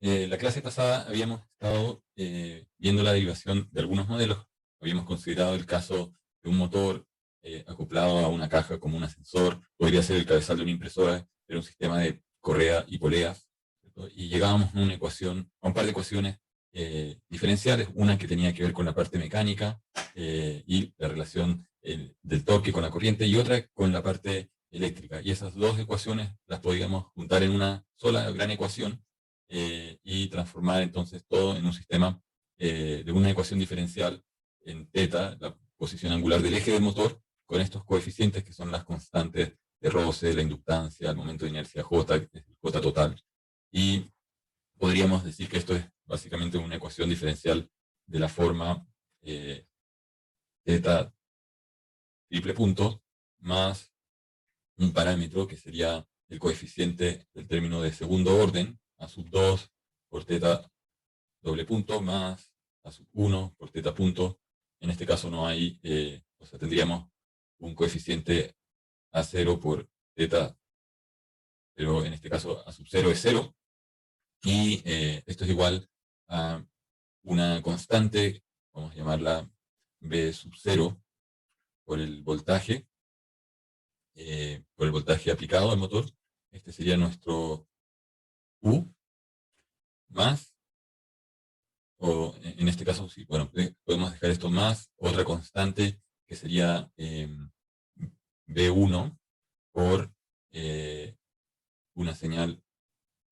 La clase pasada habíamos estado viendo la derivación de algunos modelos. Habíamos considerado el caso de un motor acoplado a una caja como un ascensor, podría ser el cabezal de una impresora, era un sistema de correa y poleas, ¿cierto? Y llegábamos a una ecuación, a un par de ecuaciones diferenciales, una que tenía que ver con la parte mecánica y la relación del torque con la corriente, y otra con la parte eléctrica. Y esas dos ecuaciones las podíamos juntar en una sola gran ecuación y transformar entonces todo en un sistema de una ecuación diferencial en teta, la posición angular del eje del motor, con estos coeficientes que son las constantes de roce, la inductancia, el momento de inercia J, que es el J total. Y podríamos decir que esto es básicamente una ecuación diferencial de la forma teta triple punto más un parámetro que sería el coeficiente del término de segundo orden, a sub 2 por teta doble punto más a sub 1 por teta punto. En este caso no hay, o sea, tendríamos un coeficiente a 0 por teta, pero en este caso a sub 0 es 0. Y esto es igual a una constante, vamos a llamarla B sub 0 por el voltaje aplicado al motor. Este sería nuestro U más, o en este caso, sí, bueno, podemos dejar esto más otra constante que sería B1 por una señal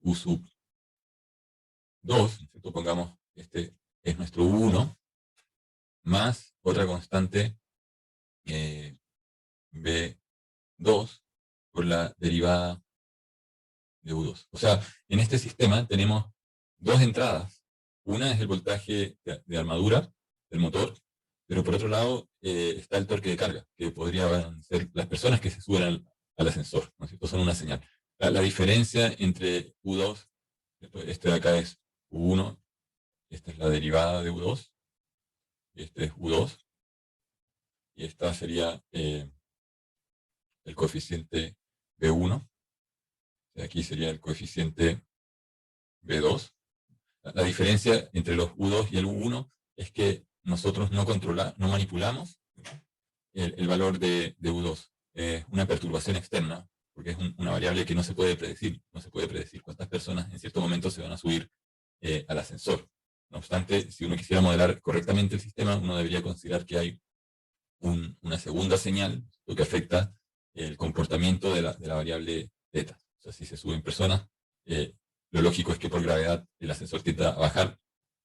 U sub 2, ¿cierto? Pongamos, este es nuestro U1, más otra constante B2 por la derivada de U2. O sea, en este sistema tenemos dos entradas. Una es el voltaje de armadura del motor, pero por otro lado está el torque de carga, que podrían ser las personas que se suben al ascensor, ¿no es cierto? Son una señal. La diferencia entre U2, este de acá es U1, esta es la derivada de U2, este es U2, y esta sería el coeficiente B1, aquí sería el coeficiente B2. La diferencia entre los U2 y el U1 es que nosotros no manipulamos el valor de U2. Es una perturbación externa, porque es una variable que no se puede predecir. No se puede predecir cuántas personas en cierto momento se van a subir al ascensor. No obstante, si uno quisiera modelar correctamente el sistema, uno debería considerar que hay una segunda señal, lo que afecta el comportamiento de la variable θ. O sea, si se suben personas, lo lógico es que por gravedad el ascensor tienda a bajar,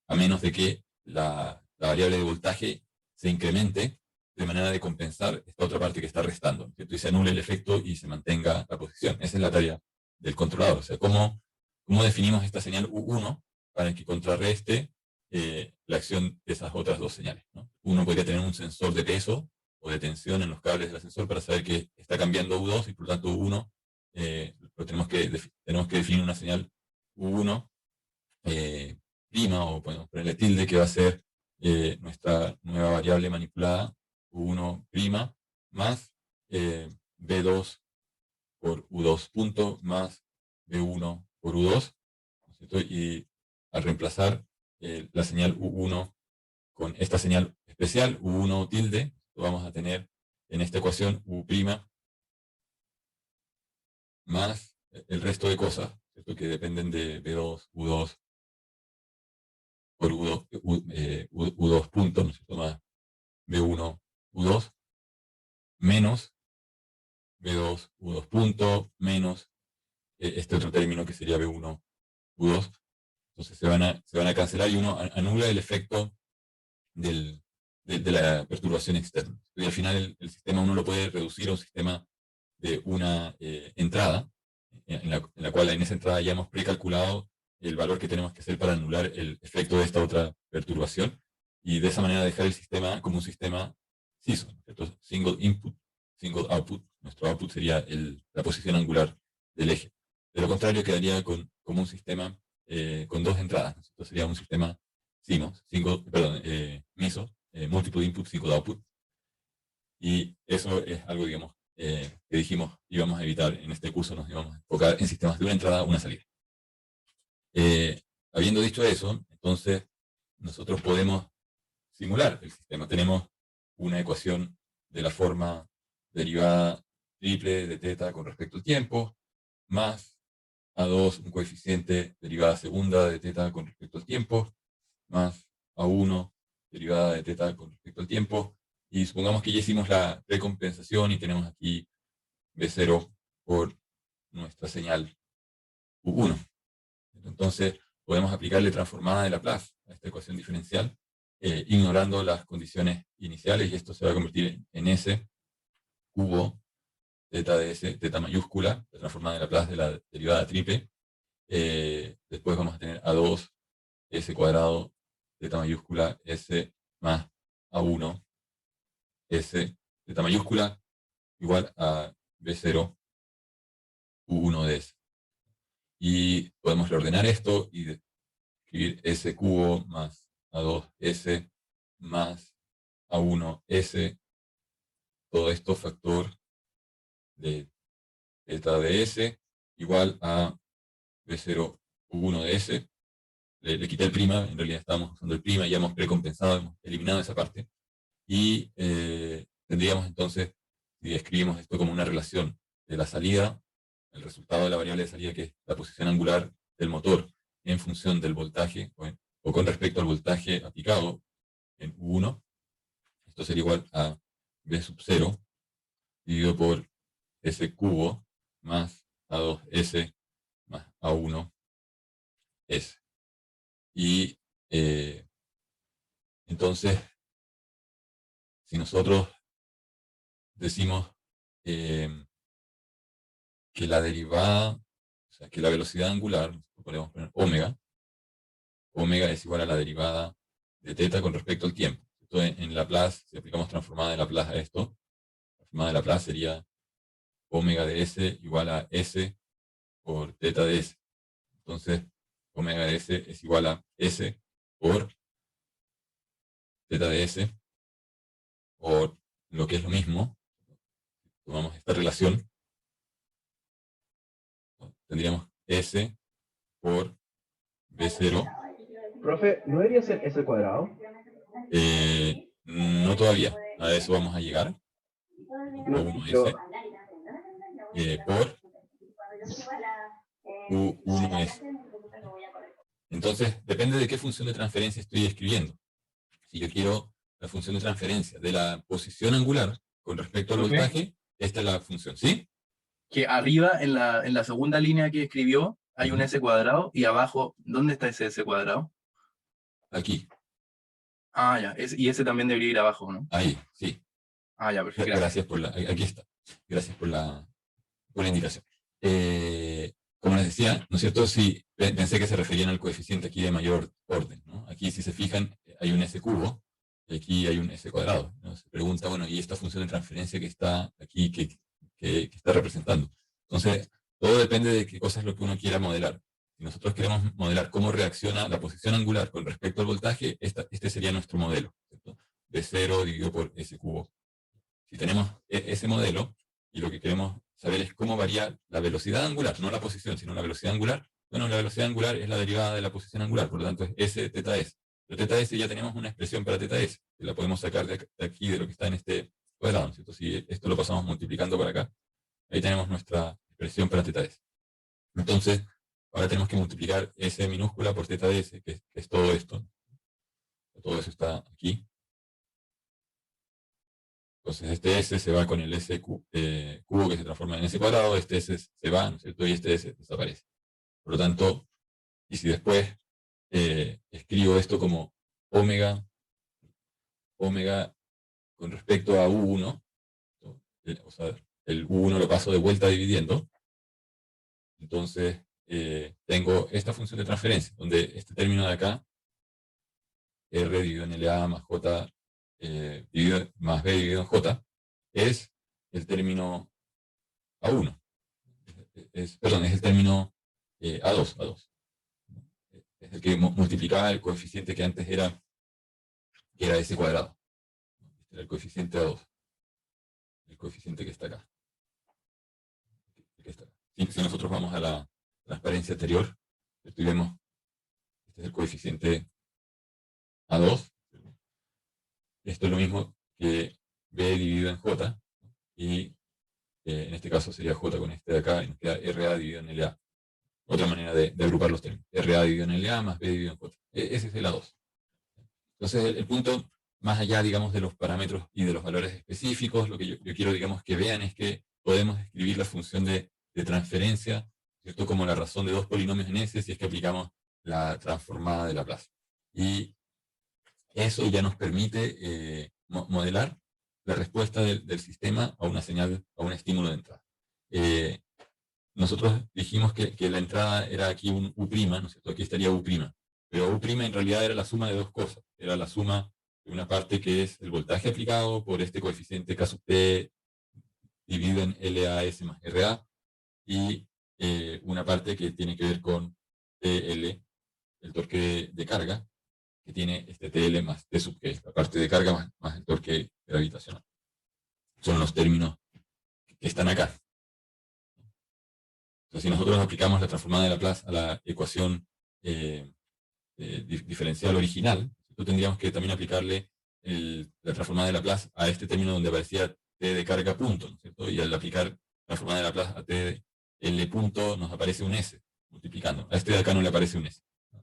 a menos de que la variable de voltaje se incremente de manera de compensar esta otra parte que está restando, ¿cierto? Y se anule el efecto y se mantenga la posición. Esa es la tarea del controlador. O sea, ¿cómo definimos esta señal U1 para que contrarreste la acción de esas otras dos señales, ¿no? Uno podría tener un sensor de peso o de tensión en los cables del ascensor para saber que está cambiando U2 y por lo tanto U1 tenemos que definir una señal U1 prima, o podemos ponerle tilde, que va a ser nuestra nueva variable manipulada, U1 prima, más B2 por U2 punto, más B1 por U2, ¿cierto? Y al reemplazar la señal U1 con esta señal especial, U1 tilde, vamos a tener en esta ecuación U' más el resto de cosas, ¿cierto? Que dependen de B2, U2 por U2, U2 punto, ¿no es cierto? Más B1, U2, menos B2, U2 punto, menos este otro término que sería B1, U2. Entonces se van a cancelar y uno anula el efecto de la perturbación externa. Y al final el sistema uno lo puede reducir a un sistema de una entrada, en la cual en esa entrada ya hemos precalculado el valor que tenemos que hacer para anular el efecto de esta otra perturbación, y de esa manera dejar el sistema como un sistema CISO, ¿cierto? Single input, single output. Nuestro output sería la posición angular del eje. De lo contrario, quedaría como un sistema con dos entradas, ¿no? Entonces sería un sistema CMOS, MISO, Multiple Input, Single Output. Y eso es algo, digamos, que dijimos íbamos a evitar en este curso. Nos íbamos a enfocar en sistemas de una entrada, una salida. habiendo dicho eso, entonces nosotros podemos simular el sistema. Tenemos una ecuación de la forma derivada triple de teta con respecto al tiempo, más A2, un coeficiente derivada segunda de teta con respecto al tiempo, más A1, derivada de teta con respecto al tiempo, y supongamos que ya hicimos la recompensación y tenemos aquí B0 por nuestra señal U1. Entonces, podemos aplicarle transformada de Laplace a esta ecuación diferencial, ignorando las condiciones iniciales, y esto se va a convertir en S cubo teta de S, teta mayúscula, la transformada de Laplace de la derivada triple. Después vamos a tener A2 S cuadrado, teta mayúscula, S más A1, S, teta mayúscula, igual a B0 U1 de S. Y podemos reordenar esto y escribir S cubo más A2S más A1S, todo esto factor de teta de S igual a B0 U1 de S. Le quité el prima, en realidad estábamos usando el prima, ya hemos precompensado, hemos eliminado esa parte. Y tendríamos entonces, si escribimos esto como una relación de la salida, el resultado de la variable de salida, que es la posición angular del motor en función del voltaje, o con respecto al voltaje aplicado en U1, esto sería igual a B sub 0 dividido por S cubo más A2S más A1S. Y entonces, si nosotros decimos que la derivada, o sea, que la velocidad angular, podemos poner omega es igual a la derivada de teta con respecto al tiempo. Entonces, en Laplace, si aplicamos transformada de Laplace a esto, transformada de Laplace sería omega de S igual a S por teta de S. Entonces, omega de S es igual a S por teta de S, o lo que es lo mismo, tomamos esta relación, tendríamos S por B0. Profe, ¿no debería ser S cuadrado? No todavía, a eso vamos a llegar. No, O1S por U1S. Entonces, depende de qué función de transferencia estoy escribiendo. Si yo quiero la función de transferencia de la posición angular con respecto al voltaje, esta es la función, ¿sí? Que arriba, en la segunda línea que escribió, hay un S cuadrado, y abajo, ¿dónde está ese S cuadrado? Aquí. Ah, ya, y ese también debería ir abajo, ¿no? Ahí, sí. Ah, ya, perfecto. Gracias por la, aquí está. Gracias por la indicación. Como les decía, ¿no es cierto? Sí, pensé que se referían al coeficiente aquí de mayor orden, ¿no? Aquí, si se fijan, hay un S cubo, y aquí hay un S cuadrado, ¿no? Se pregunta, bueno, ¿y esta función de transferencia que está aquí, que está representando? Entonces, todo depende de qué cosa es lo que uno quiera modelar. Si nosotros queremos modelar cómo reacciona la posición angular con respecto al voltaje, este sería nuestro modelo, ¿cierto? B0 dividido por S cubo. Si tenemos ese modelo, y lo que queremos saber es cómo varía la velocidad angular, no la posición, sino la velocidad angular. Bueno, la velocidad angular es la derivada de la posición angular, por lo tanto es S teta S. Pero teta S ya tenemos una expresión para teta S, que la podemos sacar de aquí, de lo que está en este cuadrado, ¿cierto? Si esto lo pasamos multiplicando para acá, ahí tenemos nuestra expresión para teta S. Entonces, ahora tenemos que multiplicar S minúscula por teta de S, que es todo esto. Todo eso está aquí. Entonces este S se va con el S cubo que se transforma en S cuadrado, este S se va, ¿no es cierto? Y este S desaparece. Por lo tanto, y si después escribo esto como omega con respecto a U1, o sea, el U1 lo paso de vuelta dividiendo, entonces tengo esta función de transferencia, donde este término de acá, R dividido en LA más J más B dividido en J, es el término A1. Perdón, es el término A2. Es el que multiplicaba el coeficiente que antes era S cuadrado. Este era el coeficiente A2. El coeficiente que está acá. Si nosotros vamos a la transparencia anterior, y vemos Este es el coeficiente A2. Esto es lo mismo que B dividido en J, y en este caso sería J con este de acá, y nos queda RA dividido en LA. Otra manera de agrupar los términos. RA dividido en LA más B dividido en J. Ese es el A2. Entonces, el punto, más allá, digamos, de los parámetros y de los valores específicos, lo que yo quiero, digamos, que vean es que podemos escribir la función de transferencia, ¿cierto? Como la razón de dos polinomios en S, si es que aplicamos la transformada de Laplace. Y eso ya nos permite modelar la respuesta del sistema a una señal, a un estímulo de entrada. Nosotros dijimos que la entrada era aquí un U', ¿no es cierto? Aquí estaría U'. Pero U' en realidad era la suma de dos cosas. Era la suma de una parte que es el voltaje aplicado por este coeficiente K sub T dividido en LAS más RA, y una parte que tiene que ver con TL, el torque de carga, que tiene este TL más T sub, que es la parte de carga más el torque gravitacional. Son los términos que están acá. Entonces, si nosotros aplicamos la transformada de Laplace a la ecuación diferencial original, tendríamos que también aplicarle la transformada de Laplace a este término donde aparecía T de carga punto, ¿no es cierto? Y al aplicar la transformada de Laplace a T de L punto nos aparece un S, multiplicando. A este de acá no le aparece un S.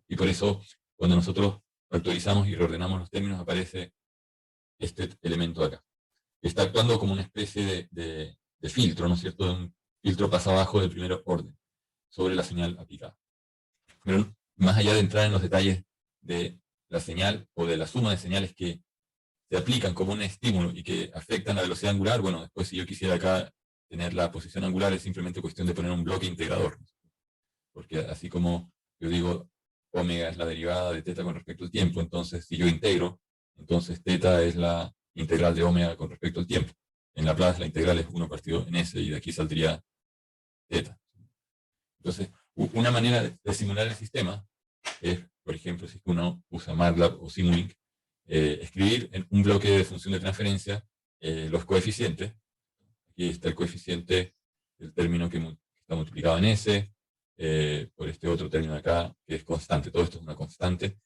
Y por eso, cuando nosotros factorizamos y reordenamos los términos, aparece este elemento de acá. Está actuando como una especie de filtro, ¿no es cierto? Un filtro pasa abajo del primer orden sobre la señal aplicada. Pero más allá de entrar en los detalles de la señal o de la suma de señales que se aplican como un estímulo y que afectan la velocidad angular, bueno, después si yo quisiera acá tener la posición angular es simplemente cuestión de poner un bloque integrador. Porque así como yo digo, omega es la derivada de teta con respecto al tiempo, entonces si yo integro, entonces teta es la integral de omega con respecto al tiempo. En Laplace la integral es 1 partido en S, y de aquí saldría teta. Entonces, una manera de simular el sistema es, por ejemplo, si uno usa MATLAB o Simulink, escribir en un bloque de función de transferencia los coeficientes. Aquí está el coeficiente del término que está multiplicado en S, por este otro término de acá, que es constante. Todo esto es una constante.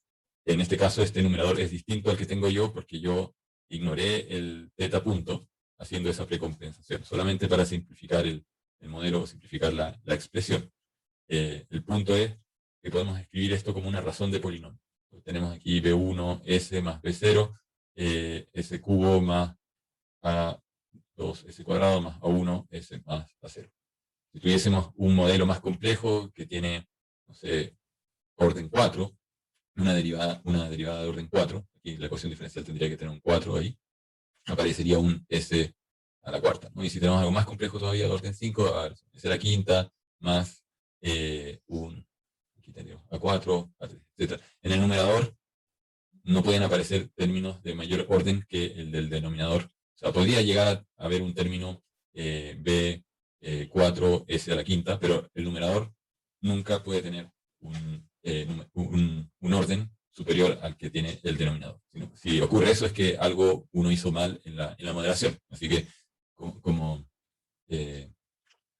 En este caso, este numerador es distinto al que tengo yo, porque yo ignoré el teta punto haciendo esa precompensación, solamente para simplificar el modelo o simplificar la expresión. El punto es que podemos escribir esto como una razón de polinomio. Tenemos aquí B1, S más B0, S cubo más A2, S cuadrado más A1, S más A0. Si tuviésemos un modelo más complejo que tiene, no sé, orden 4, una derivada de orden 4, aquí la ecuación diferencial tendría que tener un 4 ahí, aparecería un S a la cuarta, ¿no? Y si tenemos algo más complejo todavía, de orden 5, a ver, S a la quinta, más aquí tendríamos A4, A3, etc. En el numerador no pueden aparecer términos de mayor orden que el del denominador. O sea, podría llegar a haber un término B4, S a la quinta, pero el numerador nunca puede tener un orden superior al que tiene el denominador. Si ocurre eso es que algo uno hizo mal en la moderación. Así que como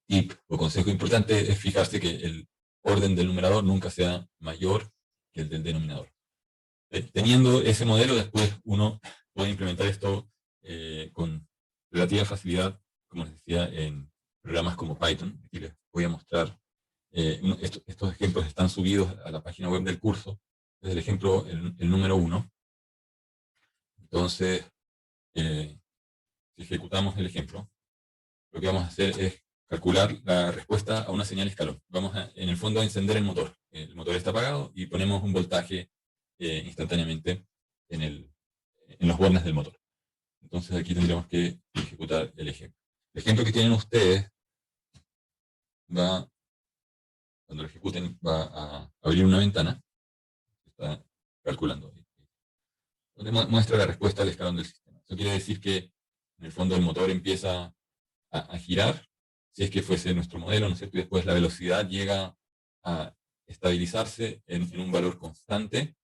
tip o consejo importante es fijarse que el orden del numerador nunca sea mayor que el del denominador. Teniendo ese modelo, después uno puede implementar esto con relativa facilidad, como les decía, en programas como Python. Aquí les voy a mostrar, estos ejemplos están subidos a la página web del curso. Es el ejemplo, el número 1. Entonces, si ejecutamos el ejemplo, lo que vamos a hacer es calcular la respuesta a una señal escalón. Vamos en el fondo a encender el motor. El motor está apagado y ponemos un voltaje instantáneamente en los bornes del motor. Entonces aquí tendremos que ejecutar el ejemplo. El ejemplo que tienen ustedes cuando lo ejecuten, va a abrir una ventana. Está calculando. Donde muestra la respuesta al escalón del sistema. Eso quiere decir que en el fondo el motor empieza a girar, si es que fuese nuestro modelo, ¿no es cierto? Y después la velocidad llega a estabilizarse en un valor constante.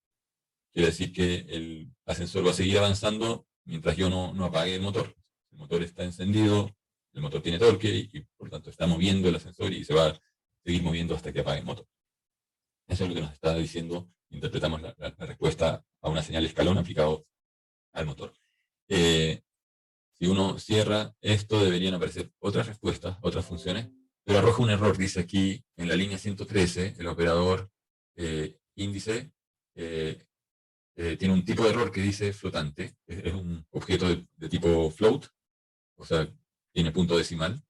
Quiere decir que el ascensor va a seguir avanzando mientras yo no apague el motor. El motor está encendido, el motor tiene torque y por tanto está moviendo el ascensor y se va a seguir moviendo hasta que apague el motor. Eso es lo que nos está diciendo interpretamos la respuesta a una señal escalón aplicado al motor. Si uno cierra esto, deberían aparecer otras respuestas, otras funciones, pero arroja un error. Dice aquí, en la línea 113, el operador índice tiene un tipo de error que dice flotante. Es un objeto de tipo float, o sea, tiene punto decimal,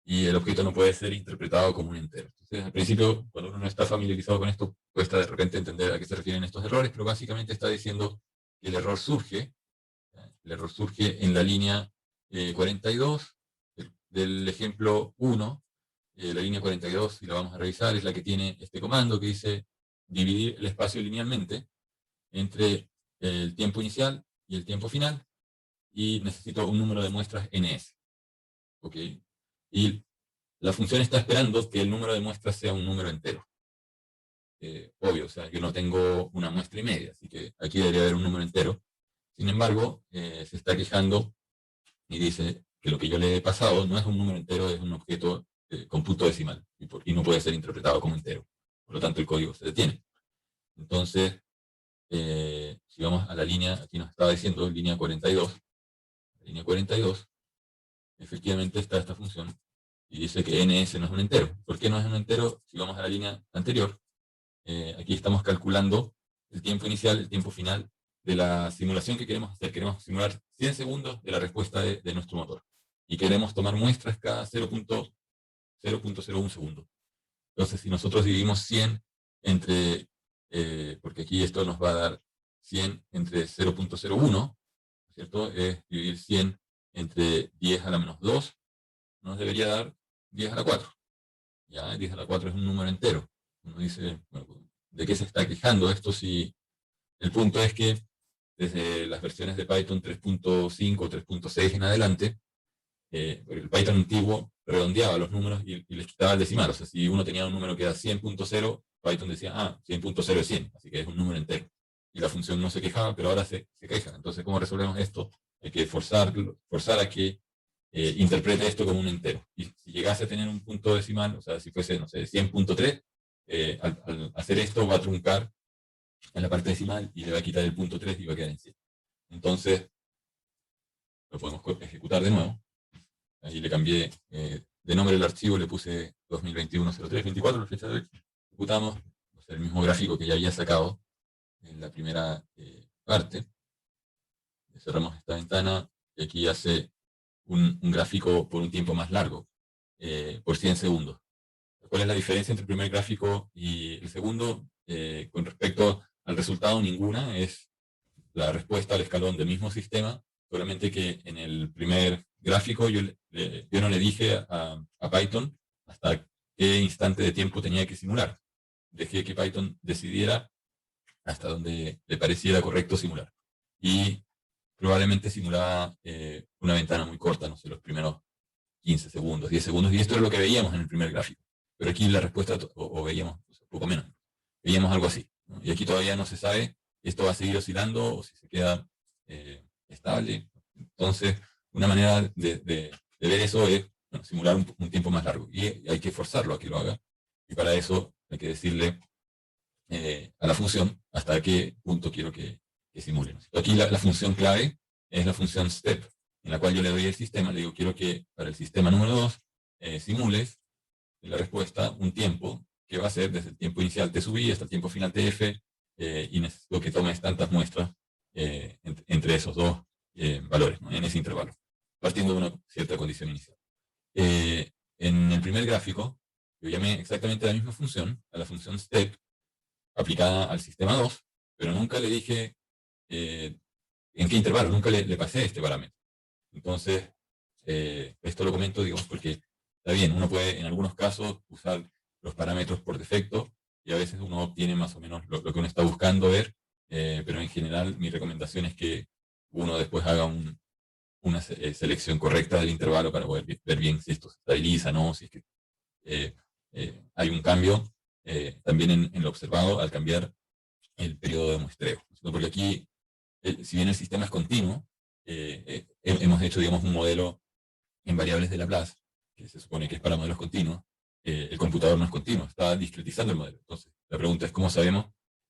y el objeto no puede ser interpretado como un entero. Entonces, al principio, cuando uno no está familiarizado con esto, cuesta de repente entender a qué se refieren estos errores, pero básicamente está diciendo que el error surge en la línea 42 del ejemplo 1. La línea 42, si la vamos a revisar, es la que tiene este comando que dice dividir el espacio linealmente entre el tiempo inicial y el tiempo final, y necesito un número de muestras ns. ¿Ok? Y la función está esperando que el número de muestras sea un número entero. Obvio, o sea, yo no tengo una muestra y media, así que aquí debería haber un número entero. Sin embargo, se está quejando y dice que lo que yo le he pasado no es un número entero, es un objeto con punto decimal, y no puede ser interpretado como entero. Por lo tanto, el código se detiene. Entonces, si vamos a la línea, aquí nos estaba diciendo, línea 42, línea 42, efectivamente está esta función, y dice que ns no es un entero. ¿Por qué no es un entero? Si vamos a la línea anterior, aquí estamos calculando el tiempo inicial, el tiempo final de la simulación que queremos hacer. Queremos simular 100 segundos de la respuesta de nuestro motor. Y queremos tomar muestras cada 0.01 segundo. Entonces, si nosotros dividimos 100 entre, porque aquí esto nos va a dar 100 entre 0.01, ¿cierto? Es dividir 100 entre 10 a la menos 2, nos debería dar 10 a la 4. Ya, 10 a la 4 es un número entero. Uno dice, bueno, ¿de qué se está quejando esto? Si el punto es que desde las versiones de Python 3.5, 3.6 en adelante, el Python antiguo redondeaba los números y les quitaba el decimal. O sea, si uno tenía un número que era 100.0, Python decía, 100.0 es 100, así que es un número entero. Y la función no se quejaba, pero ahora se queja. Entonces, ¿cómo resolvemos esto? Hay que forzar a que interprete esto como un entero. Y si llegase a tener un punto decimal, o sea, si fuese, no sé, 100.3, al hacer esto va a truncar en la parte decimal y le va a quitar el punto 3 y va a quedar en 100. Entonces, lo podemos ejecutar de nuevo. Ahí le cambié de nombre el archivo, le puse 2021-03-24, la fecha de hoy. Ejecutamos, o sea, el mismo gráfico que ya había sacado en la primera parte. Cerramos esta ventana y aquí hace un gráfico por un tiempo más largo, por 100 segundos. ¿Cuál es la diferencia entre el primer gráfico y el segundo? Con respecto al resultado, ninguna. Es la respuesta al escalón del mismo sistema, solamente que en el primer gráfico yo no le dije a Python hasta qué instante de tiempo tenía que simular. Dejé que Python decidiera hasta donde le pareciera correcto simular. Y probablemente simulaba una ventana muy corta, no sé, los primeros 15 segundos, 10 segundos, y esto es lo que veíamos en el primer gráfico. Pero aquí la respuesta, o veíamos poco menos, veíamos algo así, ¿no? Y aquí todavía no se sabe si esto va a seguir oscilando o si se queda estable. Entonces, una manera de ver eso es, bueno, simular un tiempo más largo, y hay que forzarlo a que lo haga, y para eso hay que decirle a la función hasta qué punto quiero que simule, ¿no? Aquí la función clave es la función step, en la cual yo le doy al sistema, le digo, quiero que para el sistema número 2 simules la respuesta un tiempo que va a ser desde el tiempo inicial t sub i hasta el tiempo final tf, y necesito que tomes tantas muestras entre esos dos valores, ¿no? En ese intervalo, partiendo de una cierta condición inicial. En el primer gráfico, yo llamé exactamente la misma función, a la función step, aplicada al sistema 2, pero nunca le dije en qué intervalo, nunca le pasé este parámetro. Entonces, esto lo comento, digamos, porque está bien, uno puede en algunos casos usar los parámetros por defecto, y a veces uno obtiene más o menos lo que uno está buscando ver, pero en general mi recomendación es que uno después haga una selección correcta del intervalo para poder ver bien si esto se estabiliza, ¿no? Si es que hay un cambio también en lo observado al cambiar el periodo de muestreo. Porque aquí, si bien el sistema es continuo, hemos hecho, digamos, un modelo en variables de Laplace, que se supone que es para modelos continuos. El computador no es continuo, está discretizando el modelo. Entonces, la pregunta es, ¿cómo sabemos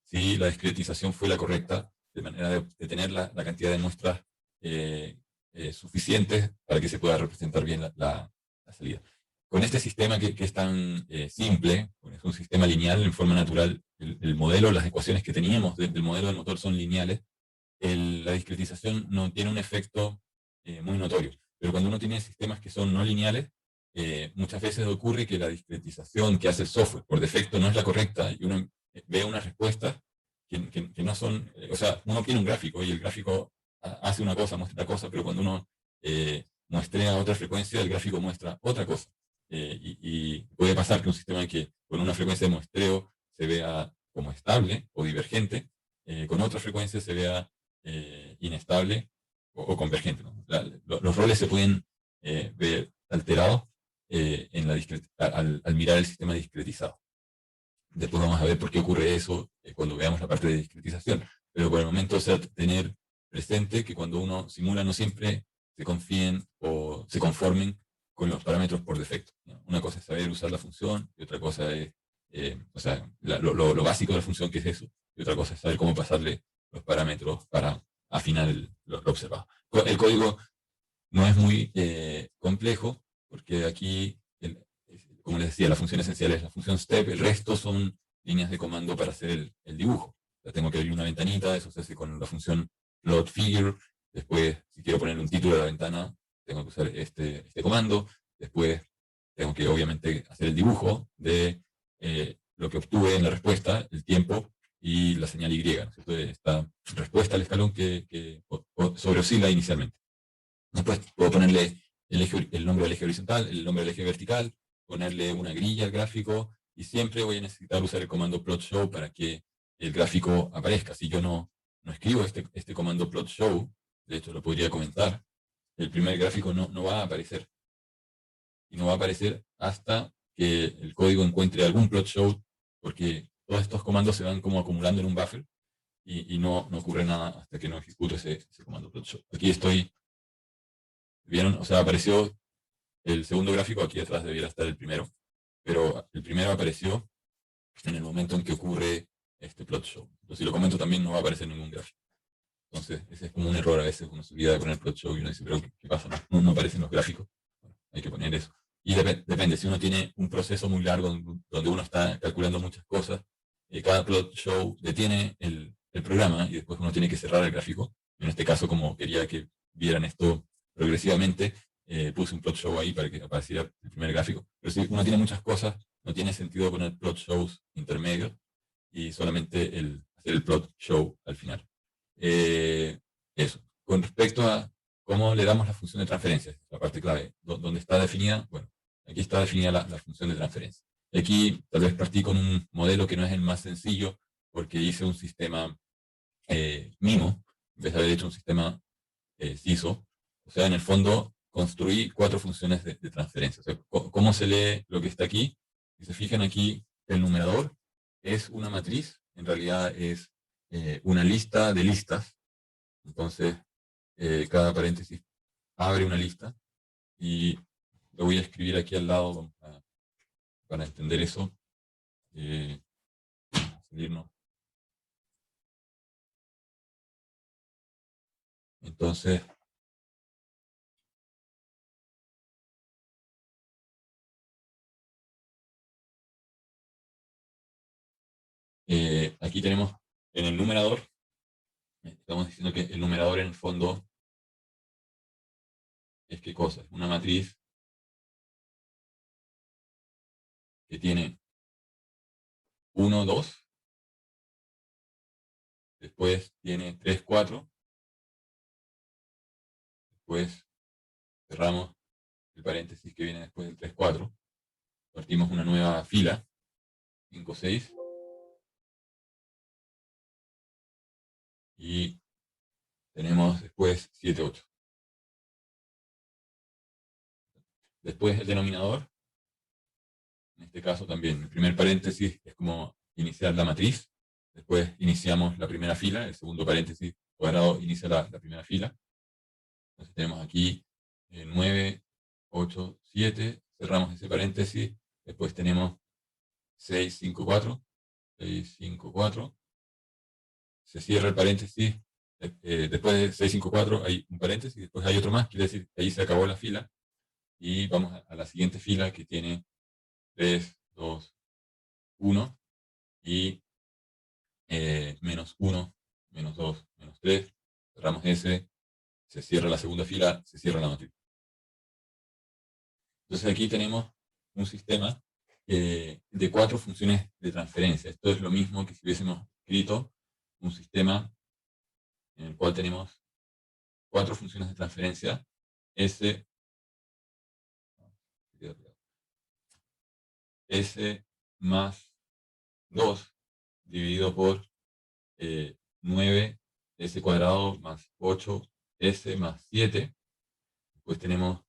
si la discretización fue la correcta, de manera de tener la cantidad de muestras suficientes para que se pueda representar bien la salida. Con este sistema que es tan simple, es un sistema lineal en forma natural, el modelo, las ecuaciones que teníamos del modelo del motor son lineales, la discretización no tiene un efecto muy notorio. Pero cuando uno tiene sistemas que son no lineales, muchas veces ocurre que la discretización que hace el software por defecto no es la correcta y uno ve unas respuestas que no son, o sea, uno tiene un gráfico y el gráfico hace una cosa, muestra otra cosa, pero cuando uno muestrea otra frecuencia, el gráfico muestra otra cosa. Y puede pasar que un sistema que con una frecuencia de muestreo se vea como estable o divergente, con otra frecuencia se vea inestable o convergente, ¿no? Los roles se pueden ver alterados al mirar el sistema discretizado. Después vamos a ver por qué ocurre eso cuando veamos la parte de discretización. Pero por el momento, o sea, tener presente que cuando uno simula no siempre se confíen o se conformen con los parámetros por defecto, ¿no? Una cosa es saber usar la función y otra cosa es, o sea, lo básico de la función, que es eso, y otra cosa es saber cómo pasarle los parámetros para afinar lo observado. El código no es muy complejo, porque aquí, como les decía, la función esencial es la función step, el resto son líneas de comando para hacer el dibujo. O sea, tengo que abrir una ventanita, eso se hace con la función plot figure. Después, si quiero poner un título de la ventana, tengo que usar este comando. Después, tengo que obviamente hacer el dibujo de lo que obtuve en la respuesta, el tiempo y la señal Y, ¿no? Esta respuesta al escalón que sobreoscila inicialmente. Después puedo ponerle el nombre del eje horizontal, el nombre del eje vertical, ponerle una grilla al gráfico, y siempre voy a necesitar usar el comando plot show para que el gráfico aparezca. Si yo no escribo este comando plot show, de hecho lo podría comentar, el primer gráfico no va a aparecer. Y no va a aparecer hasta que el código encuentre algún plot show, porque todos estos comandos se van como acumulando en un buffer y no ocurre nada hasta que no ejecuto ese comando plot show. Aquí estoy, ¿vieron? O sea, apareció el segundo gráfico, aquí atrás debiera estar el primero, pero el primero apareció en el momento en que ocurre este plot show. Entonces, si lo comento también no va a aparecer ningún gráfico. Entonces, ese es como un error a veces, uno se olvida de poner plot show y uno dice, pero ¿qué pasa? No aparecen los gráficos. Bueno, hay que poner eso. Y depende, si uno tiene un proceso muy largo donde uno está calculando muchas cosas, cada plot show detiene el programa y después uno tiene que cerrar el gráfico. En este caso, como quería que vieran esto progresivamente, puse un plot show ahí para que apareciera el primer gráfico. Pero si uno tiene muchas cosas, no tiene sentido poner plot shows intermedios y solamente hacer el plot show al final. Eso. Con respecto a cómo le damos la función de transferencia, la parte clave, donde está definida, bueno, aquí está definida la función de transferencia. Y aquí tal vez partí con un modelo que no es el más sencillo, porque hice un sistema MIMO, en vez de haber hecho un sistema CISO. O sea, en el fondo, construí 4 funciones de transferencia. O sea, ¿cómo se lee lo que está aquí? Si se fijan aquí, el numerador es una matriz, en realidad es una lista de listas. Entonces, cada paréntesis abre una lista, y lo voy a escribir aquí al lado para entender eso. Salirnos. Entonces, aquí tenemos en el numerador, estamos diciendo que el numerador en el fondo es ¿qué cosa? Es una matriz que tiene 1, 2, después tiene 3, 4, después cerramos el paréntesis que viene después del 3, 4, partimos una nueva fila, 5, 6, y tenemos después 7, 8. Después el denominador, en este caso también, el primer paréntesis es como iniciar la matriz, después iniciamos la primera fila, el segundo paréntesis cuadrado inicia la primera fila. Entonces tenemos aquí 9, 8, 7, cerramos ese paréntesis, después tenemos 6, 5, 4, 6, 5, 4, se cierra el paréntesis, después de 654 hay un paréntesis, después hay otro más, quiere decir que ahí se acabó la fila, y vamos a la siguiente fila que tiene 3, 2, 1, y menos 1, menos 2, menos 3, cerramos ese, se cierra la segunda fila, se cierra la matrícula. Entonces aquí tenemos un sistema de 4 funciones de transferencia. Esto es lo mismo que si hubiésemos escrito un sistema en el cual tenemos 4 funciones de transferencia, S más 2 dividido por 9, S cuadrado más 8, S más 7. Después tenemos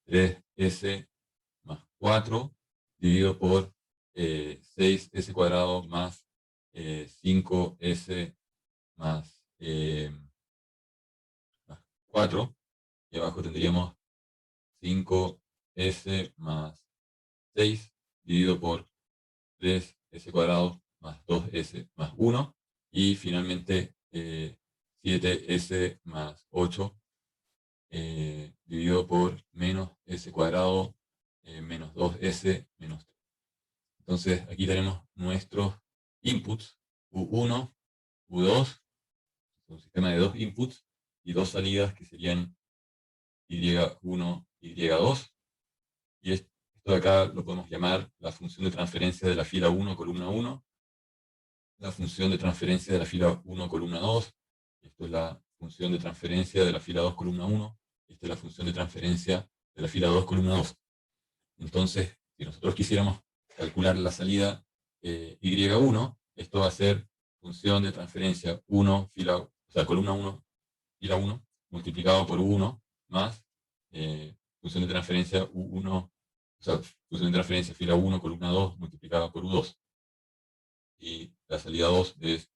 3S más 4 dividido por 6S cuadrado más 5S más 4. Y abajo tendríamos 5S más 6 dividido por 3S cuadrado más 2S más 1. Y finalmente 7S más 8 dividido por menos S cuadrado menos 2S menos 3. Entonces aquí tenemos nuestros inputs, U1, U2, un sistema de 2 inputs y 2 salidas que serían Y1, Y2. Y esto de acá lo podemos llamar la función de transferencia de la fila 1, columna 1, la función de transferencia de la fila 1, columna 2, esto es la función de transferencia de la fila 2, columna 1, esta es la función de transferencia de la fila 2, columna 2. Entonces, si nosotros quisiéramos calcular la salida Y1, esto va a ser función de transferencia 1, fila, o sea, columna 1, fila 1, multiplicado por U1, más función de transferencia U1, o sea, función de transferencia fila 1, columna 2, multiplicada por U2. Y la salida 2 es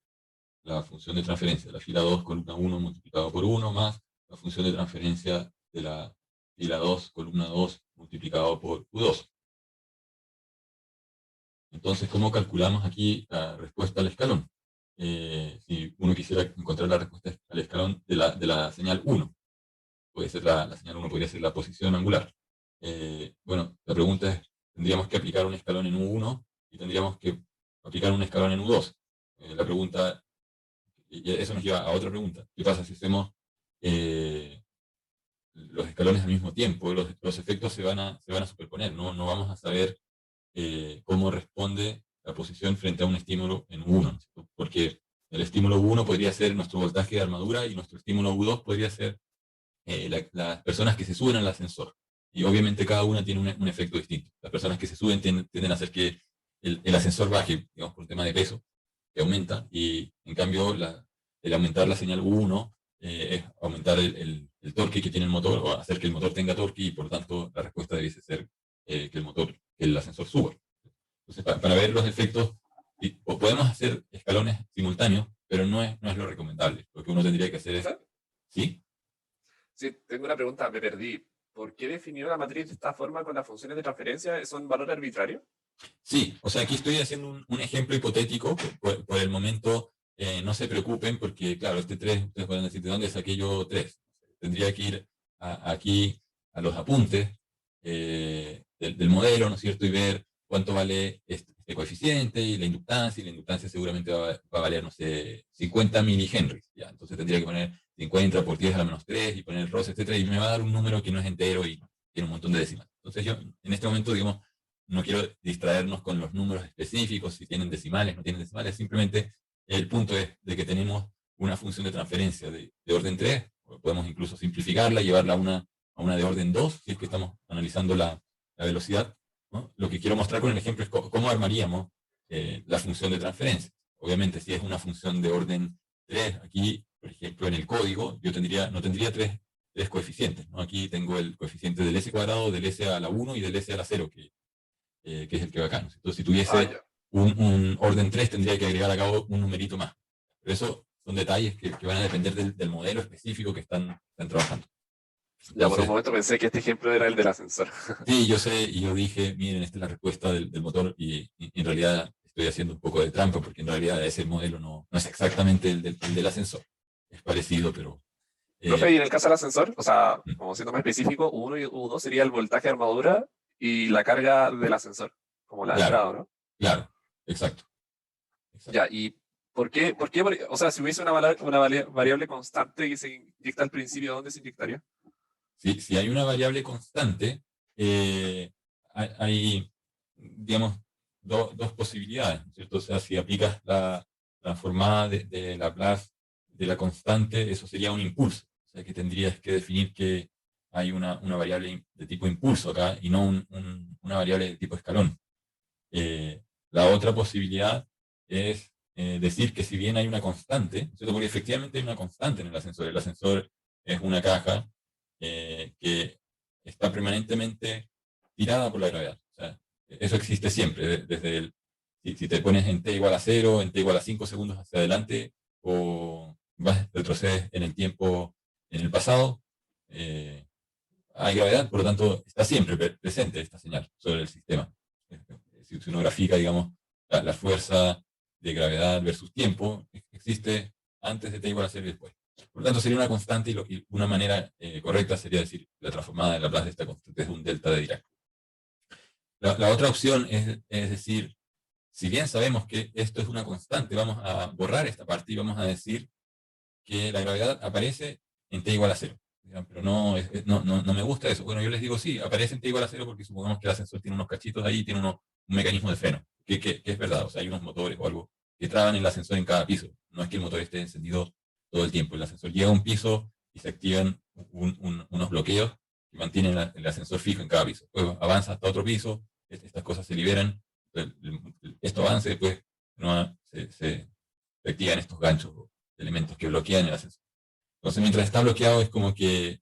la función de transferencia de la fila 2, columna 1, multiplicado por 1, más la función de transferencia de la fila 2, columna 2, multiplicado por U2. Entonces, ¿cómo calculamos aquí la respuesta al escalón? Si uno quisiera encontrar la respuesta al escalón de la señal 1, puede ser la señal 1 podría ser la posición angular. Bueno, la pregunta es, tendríamos que aplicar un escalón en U1 y tendríamos que aplicar un escalón en U2. La pregunta, y eso nos lleva a otra pregunta. ¿Qué pasa si hacemos los escalones al mismo tiempo? Los efectos se van a superponer, no vamos a saber cómo responde la posición frente a un estímulo en U1, ¿no? Porque el estímulo U1 podría ser nuestro voltaje de armadura y nuestro estímulo U2 podría ser las personas que se suben al ascensor. Y obviamente cada una tiene un efecto distinto. Las personas que se suben tienden a hacer que el ascensor baje, digamos, por un tema de peso, que aumenta, y en cambio el aumentar la señal U1 es aumentar el torque que tiene el motor, o hacer que el motor tenga torque, y por lo tanto la respuesta debiese ser que el ascensor suba. Entonces, para ver los efectos, podemos hacer escalones simultáneos, pero no es lo recomendable. Lo que uno tendría que hacer es... ¿Sí? Sí, tengo una pregunta, me perdí. ¿Por qué definir la matriz de esta forma con las funciones de transferencia? ¿Son valores arbitrarios? Sí, o sea, aquí estoy haciendo un ejemplo hipotético. Por el momento, no se preocupen, porque, claro, este 3, ustedes pueden decir, ¿de dónde saqué yo 3? Tendría que ir aquí a los apuntes del modelo, ¿no es cierto? Y ver cuánto vale este coeficiente y la inductancia seguramente va a valer, no sé, 50 milihenries, ¿ya? Entonces tendría que poner 50 por 10 a la menos 3 y poner el ROS, etcétera, y me va a dar un número que no es entero y tiene un montón de decimales. Entonces yo, en este momento, digamos, no quiero distraernos con los números específicos, si tienen decimales, no tienen decimales, simplemente el punto es de que tenemos una función de transferencia de orden 3, podemos incluso simplificarla, llevarla a una de orden 2, si es que estamos analizando la velocidad, ¿no? Lo que quiero mostrar con el ejemplo es cómo armaríamos la función de transferencia. Obviamente, si es una función de orden 3, aquí, por ejemplo, en el código, yo no tendría tres coeficientes, ¿no? Aquí tengo el coeficiente del S cuadrado, del S a la 1 y del S a la 0, que es el que va acá, ¿no? Entonces, si tuviese un orden 3, tendría que agregar a cabo un numerito más. Pero eso son detalles que van a depender del modelo específico que están trabajando. Entonces, ya por un momento pensé que este ejemplo era el del ascensor. Sí, yo sé, y yo dije, miren, esta es la respuesta del motor, y en realidad estoy haciendo un poco de trampa, porque en realidad ese modelo no es exactamente el del ascensor. Es parecido, pero... Profe, y en el caso del ascensor, o sea, mm, como siendo más específico, U1 y U2 sería el voltaje de armadura y la carga del ascensor, como la claro, entrada, ¿no? claro, exacto. Ya, ¿y o sea, si hubiese variable constante que se inyecta al principio, ¿dónde se inyectaría? Si hay una variable constante, hay, digamos, dos posibilidades, ¿no es cierto? O sea, si aplicas la transformada de Laplace de la constante, eso sería un impulso. O sea, que tendrías que definir que hay una variable de tipo impulso acá y no una variable de tipo escalón. La otra posibilidad es decir que si bien hay una constante, ¿no es cierto? Porque efectivamente hay una constante en el ascensor es una caja que está permanentemente tirada por la gravedad. O sea, eso existe siempre, desde si te pones en t igual a 0, en t igual a 5 segundos hacia adelante, o retrocedes en el tiempo en el pasado, hay gravedad, por lo tanto está siempre presente esta señal sobre el sistema. Si uno grafica, digamos, la fuerza de gravedad versus tiempo, existe antes de t igual a 0 y después. Por lo tanto, sería una constante y una manera correcta sería decir la transformada de Laplace de esta constante es un delta de Dirac. La otra opción es decir, si bien sabemos que esto es una constante, vamos a borrar esta parte y vamos a decir que la gravedad aparece en t igual a 0. Pero no me gusta eso. Bueno, yo les digo, sí, aparece en t igual a 0 porque supongamos que el ascensor tiene unos cachitos ahí y tiene un mecanismo de freno, que es verdad, o sea, hay unos motores o algo que traban el ascensor en cada piso. No es que el motor esté encendido todo el tiempo. El ascensor llega a un piso y se activan unos bloqueos que mantienen el ascensor fijo en cada piso. Luego avanza hasta otro piso, estas cosas se liberan, esto avanza y después se activan estos ganchos o elementos que bloquean el ascensor. Entonces, mientras está bloqueado, es como que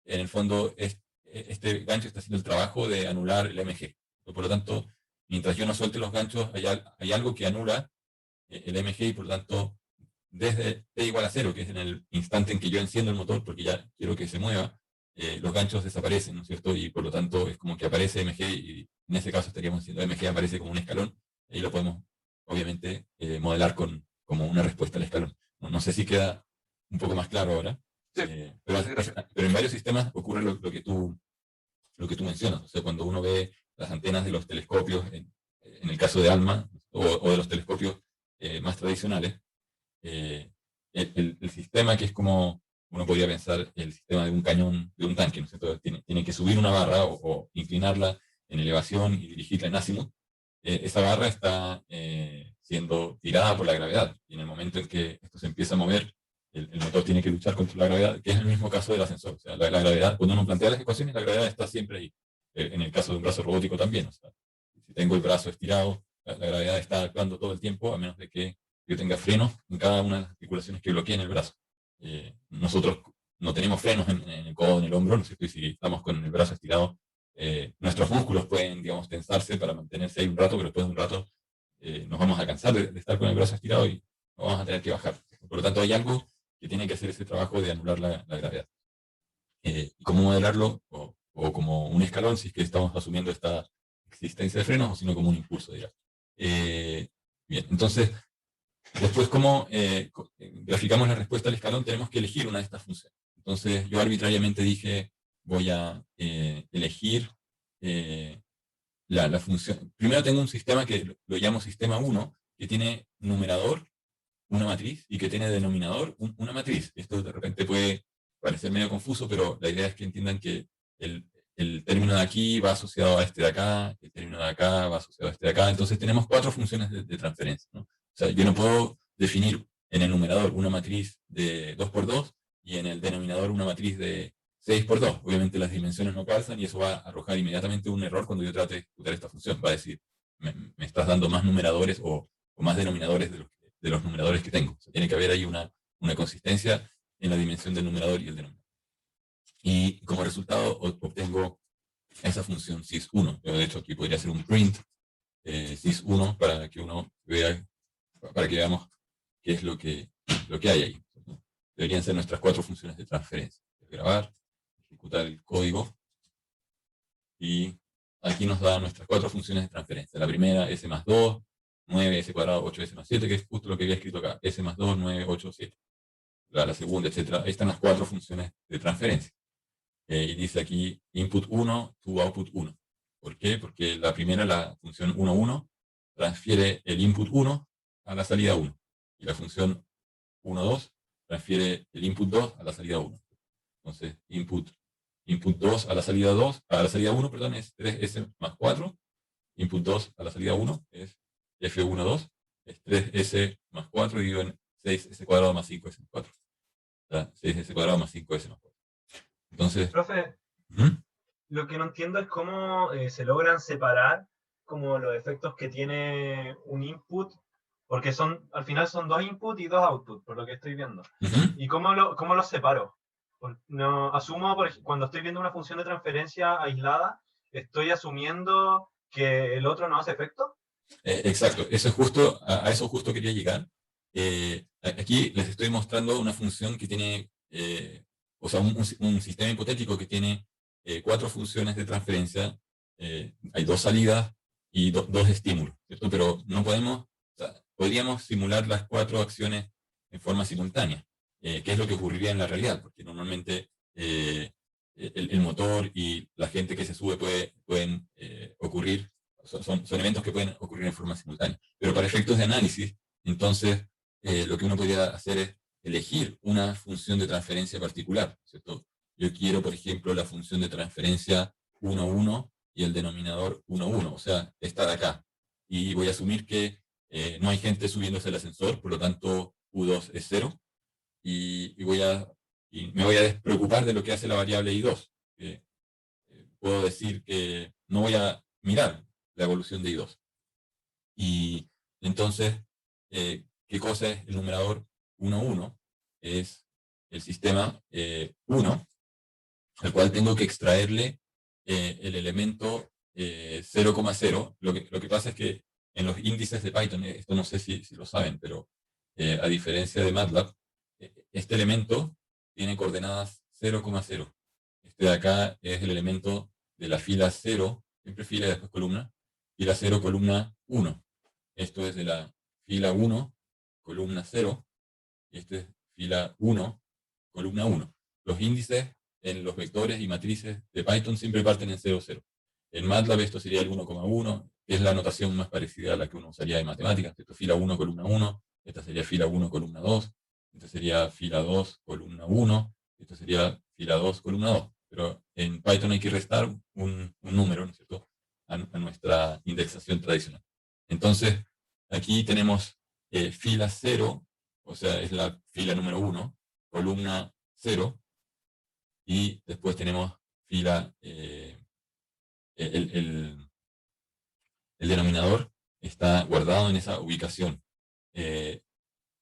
en el fondo este gancho está haciendo el trabajo de anular el MG. Por lo tanto, mientras yo no suelte los ganchos, hay algo que anula el MG y por lo tanto, desde t igual a 0, que es en el instante en que yo enciendo el motor porque ya quiero que se mueva, los ganchos desaparecen, ¿no es cierto? Y por lo tanto es como que aparece MG y en ese caso estaríamos diciendo MG aparece como un escalón y lo podemos obviamente modelar como una respuesta al escalón. No sé si queda un poco más claro ahora, Sí, pero en varios sistemas ocurre lo que tú mencionas. O sea, cuando uno ve las antenas de los telescopios, en el caso de ALMA, o de los telescopios más tradicionales, el sistema que es como uno podría pensar el sistema de un cañón, de un tanque, ¿no es cierto? Tiene que subir una barra o inclinarla en elevación y dirigirla en azimut. Esa barra está siendo tirada por la gravedad y en el momento en que esto se empieza a mover, el motor tiene que luchar contra la gravedad, que es el mismo caso del ascensor. O sea, la gravedad, cuando uno plantea las ecuaciones, la gravedad está siempre ahí. En el caso de un brazo robótico también. O sea, si tengo el brazo estirado, la gravedad está actuando todo el tiempo, a menos de que yo tenga frenos en cada una de las articulaciones que bloqueen el brazo. Nosotros no tenemos frenos en el codo, en el hombro, ¿no es cierto? Y si estamos con el brazo estirado, nuestros músculos pueden, digamos, tensarse para mantenerse ahí un rato, pero después de un rato nos vamos a cansar de estar con el brazo estirado y nos vamos a tener que bajar. Por lo tanto, hay algo que tiene que hacer ese trabajo de anular la gravedad. ¿Y cómo modelarlo? O como un escalón, si es que estamos asumiendo esta existencia de frenos, o sino como un impulso, digamos. Bien, entonces, después, ¿cómo graficamos la respuesta al escalón? Tenemos que elegir una de estas funciones. Entonces, yo arbitrariamente dije, voy a elegir la función. Primero tengo un sistema que lo llamo sistema 1, que tiene numerador, una matriz, y que tiene denominador, una matriz. Esto de repente puede parecer medio confuso, pero la idea es que entiendan que el término de aquí va asociado a este de acá, el término de acá va asociado a este de acá. Entonces tenemos 4 funciones de transferencia, ¿no? O sea, yo no puedo definir en el numerador una matriz de 2×2 y en el denominador una matriz de 6×2. Obviamente las dimensiones no calzan y eso va a arrojar inmediatamente un error cuando yo trate de ejecutar esta función. Va a decir, me estás dando más numeradores o más denominadores de los numeradores que tengo. O sea, tiene que haber ahí una consistencia en la dimensión del numerador y el denominador. Y como resultado obtengo esa función sys1. Yo de hecho aquí podría hacer un print sys1 para que uno vea, para que veamos qué es lo que hay ahí. Deberían ser nuestras 4 funciones de transferencia. Grabar, ejecutar el código y aquí nos da nuestras 4 funciones de transferencia. La primera, S+2, 9, S cuadrado, 8S más 7, que es justo lo que había escrito acá. S más 2, 9, 8, 7. La segunda, etc. Ahí están las 4 funciones de transferencia. Y dice aquí input 1 to output 1. ¿Por qué? Porque la primera, la función 1, 1, transfiere el input 1 a la salida 1. Y la función 1, 2 transfiere el input 2 a la salida 1. Entonces, input 2 a la salida 2, a la salida 1, perdón, es 3S más 4. Input 2 a la salida 1 es F1, 2. Es 3S más 4 dividido en 6S cuadrado más 5S más 4. O sea, 6S cuadrado más 5S más 4. Entonces, Profe, ¿hmm? lo que no entiendo es cómo se logran separar como los efectos que tiene un input, porque al final son 2 input y 2 output, por lo que estoy viendo. ¿Y cómo los separo? No, asumo, cuando estoy viendo una función de transferencia aislada, estoy asumiendo que el otro no hace efecto. Exacto, eso es justo, a eso justo quería llegar. Aquí les estoy mostrando una función que tiene, o sea, un sistema hipotético que tiene 4 funciones de transferencia. Hay 2 salidas y 2 estímulos, ¿cierto? Pero no podemos, o sea, podríamos simular las 4 acciones en forma simultánea, que es lo que ocurriría en la realidad, porque normalmente el motor y la gente que se sube pueden ocurrir. Son eventos que pueden ocurrir en forma simultánea. Pero para efectos de análisis, entonces, lo que uno podría hacer es elegir una función de transferencia particular, ¿cierto? Yo quiero, por ejemplo, la función de transferencia 1, 1 y el denominador 1, 1, o sea, esta de acá. Y voy a asumir que no hay gente subiéndose al ascensor, por lo tanto, U2 es 0. Y me voy a despreocupar de lo que hace la variable I2. Puedo decir que no voy a mirar la evolución de I2. Y entonces, ¿qué cosa es el numerador 1, 1? Es el sistema 1, al cual tengo que extraerle el elemento 0,0. Lo que pasa es que en los índices de Python, esto no sé si lo saben, pero a diferencia de MATLAB, este elemento tiene coordenadas 0,0. Este de acá es el elemento de la fila 0, siempre fila y después columna, fila 0, columna 1. Esto es de la fila 1, columna 0, y este es fila 1, columna 1. Los índices en los vectores y matrices de Python siempre parten en 0, 0. En MATLAB esto sería el 1,1, que es la notación más parecida a la que uno usaría en matemáticas. Esto es fila 1, columna 1, esta sería fila 1, columna 2, esta sería fila 2, columna 1, esto sería fila 2, columna 2. Pero en Python hay que restar un número, ¿no es cierto?, a nuestra indexación tradicional. Entonces, aquí tenemos fila 0, o sea, es la fila número 1, columna 0, y después tenemos fila, el denominador está guardado en esa ubicación. En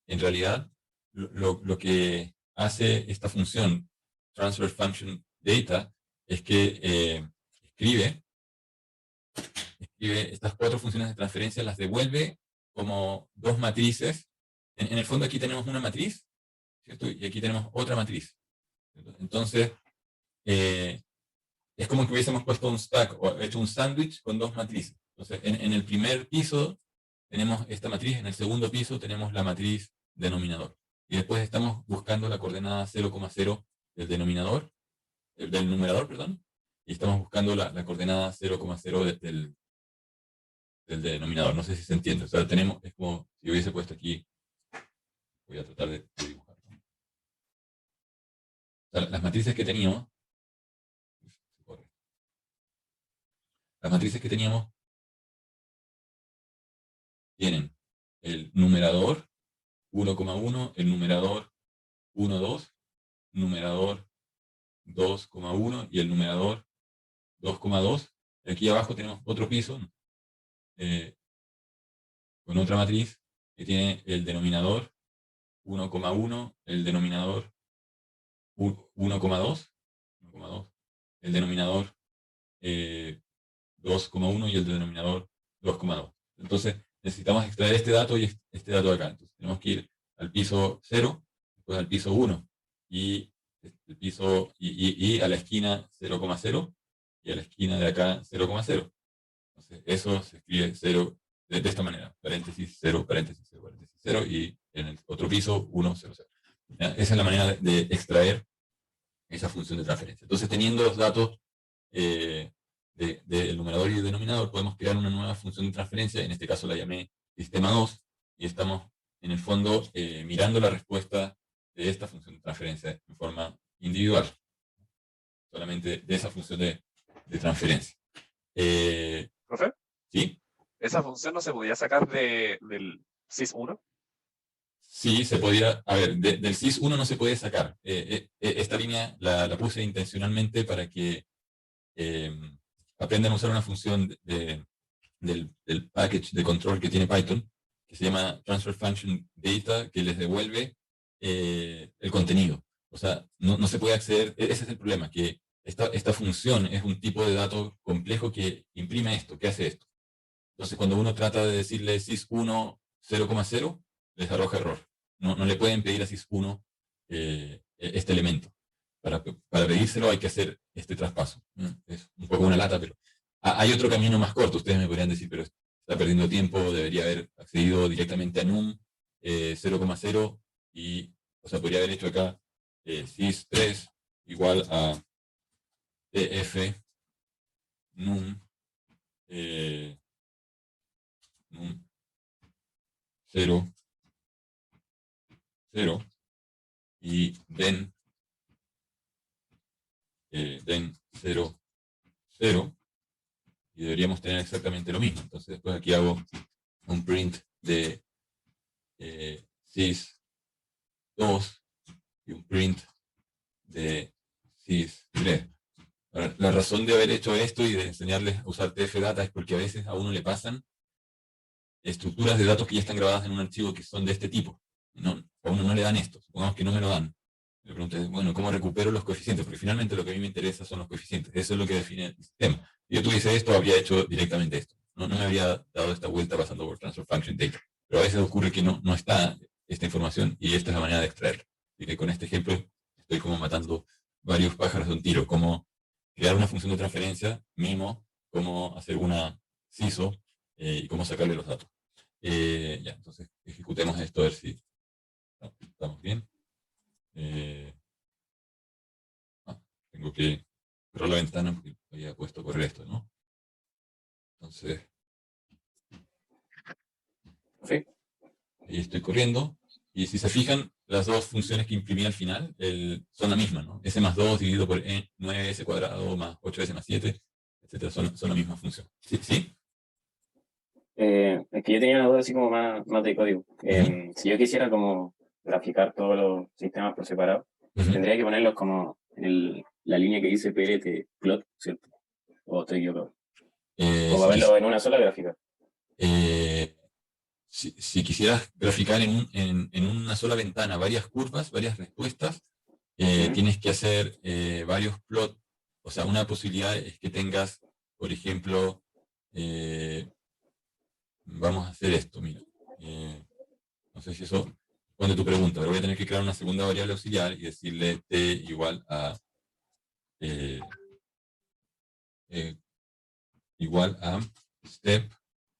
realidad, lo que hace esta función, transfer function data, es que escribe estas 4 funciones de transferencia, las devuelve como 2 matrices. En el fondo aquí tenemos una matriz, ¿cierto? Y aquí tenemos otra matriz. Entonces, es como que hubiésemos puesto un stack o hecho un sándwich con 2 matrices. Entonces, en el primer piso tenemos esta matriz, en el segundo piso tenemos la matriz denominador. Y después estamos buscando la coordenada 0,0 del denominador, del numerador, perdón, y estamos buscando la coordenada 0,0 del denominador. No sé si se entiende. O sea, es como si hubiese puesto aquí, voy a tratar de dibujar. O sea, las matrices que teníamos, tienen el numerador 1,1, el numerador 1,2, numerador 2,1 y el numerador 2,2. Aquí abajo tenemos otro piso con otra matriz que tiene el denominador 1,1, el denominador 1,2, el denominador 2,1 y el denominador 2,2. Entonces necesitamos extraer este dato y este dato de acá. Entonces tenemos que ir al piso 0, después al piso 1 y el piso y a la esquina 0,0 y a la esquina de acá 0,0. Entonces eso se escribe 0, de esta manera, paréntesis 0, paréntesis 0, paréntesis 0, y en el otro piso 1, 0, 0. Esa es la manera de extraer esa función de transferencia. Entonces, teniendo los datos del numerador y el denominador, podemos crear una nueva función de transferencia. En este caso la llamé sistema 2, y estamos en el fondo mirando la respuesta de esta función de transferencia en forma individual, solamente de esa función de transferencia. ¿Profe? ¿Sí? ¿Esa función no se podía sacar del sys1? Sí, se podía, a ver, del sys1 no se puede sacar. Esta línea la puse intencionalmente para que aprendan a usar una función del package de control que tiene Python, que se llama Transfer Function Data, que les devuelve el contenido. O sea, no se puede acceder, ese es el problema, que esta función es un tipo de dato complejo que imprime esto, que hace esto. Entonces, cuando uno trata de decirle sys1 0,0, les arroja error. No le pueden pedir a sys1 este elemento. Para pedírselo hay que hacer este traspaso. Es un poco una lata, pero hay otro camino más corto. Ustedes me podrían decir, pero está perdiendo tiempo, debería haber accedido directamente a num 0,0 y, o sea, podría haber hecho acá sys3 igual a df num 0, 0 y den 0, 0, y deberíamos tener exactamente lo mismo. Entonces después aquí hago un print de sys2 y un print de sys3. Ahora, la razón de haber hecho esto y de enseñarles a usar tfdata es porque a veces a uno le pasan estructuras de datos que ya están grabadas en un archivo que son de este tipo. A uno no le dan esto, supongamos que no me lo dan. Le pregunté, bueno, ¿cómo recupero los coeficientes? Porque finalmente lo que a mí me interesa son los coeficientes. Eso es lo que define el sistema. Si yo tuviese esto, habría hecho directamente esto. No me habría dado esta vuelta pasando por Transfer Function Data. Pero a veces ocurre que no está esta información y esta es la manera de extraerla. Así que con este ejemplo estoy como matando varios pájaros de un tiro. Cómo crear una función de transferencia, mimo, cómo hacer una CISO y cómo sacarle los datos. Ya, entonces ejecutemos esto a ver si estamos bien. Tengo que cerrar la ventana porque había puesto a correr esto, ¿no? Entonces, Sí. ahí estoy corriendo. Y si se fijan, las dos funciones que imprimí al final son la misma, ¿no? S más 2 dividido por 9s cuadrado más 8s más 7, etcétera, son la misma función. ¿Sí? ¿Sí? Es que yo tenía una duda así como más de código. Si yo quisiera como graficar todos los sistemas por separado, tendría que ponerlos como en la línea que dice PLT plot, ¿cierto? ¿O estoy equivocado? ¿O va a verlo en una sola gráfica? Si quisieras graficar en una sola ventana varias curvas, varias respuestas, tienes que hacer varios plots. O sea, una posibilidad es que tengas, por ejemplo, vamos a hacer esto, mira. No sé si eso responde tu pregunta, pero voy a tener que crear una segunda variable auxiliar y decirle t igual a step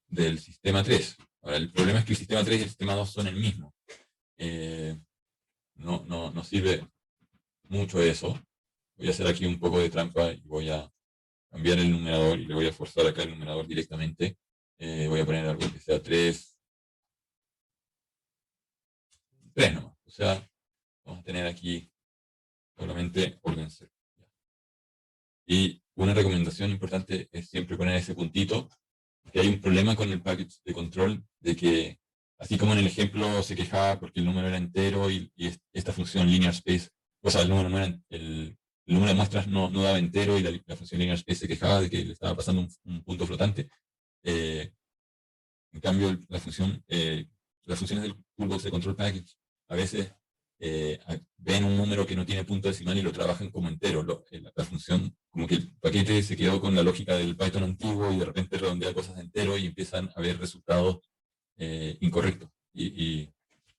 del sistema 3. Ahora, el problema es que el sistema 3 y el sistema 2 son el mismo. No sirve mucho eso. Voy a hacer aquí un poco de trampa y voy a cambiar el numerador y le voy a forzar acá el numerador directamente. Voy a poner algo que sea 3 nomás. O sea, vamos a tener aquí solamente orden 0. Y una recomendación importante es siempre poner ese puntito, que hay un problema con el package de control, de que, así como en el ejemplo se quejaba porque el número era entero y esta función linear space, o sea, el número no era, el número de muestras no daba entero y la función linear space se quejaba de que le estaba pasando un punto flotante. En cambio, las funciones del toolbox de control package a veces ven un número que no tiene punto decimal y lo trabajan como entero. La función, como que el paquete se quedó con la lógica del Python antiguo y de repente redondea cosas de entero y empiezan a ver resultados incorrectos. Y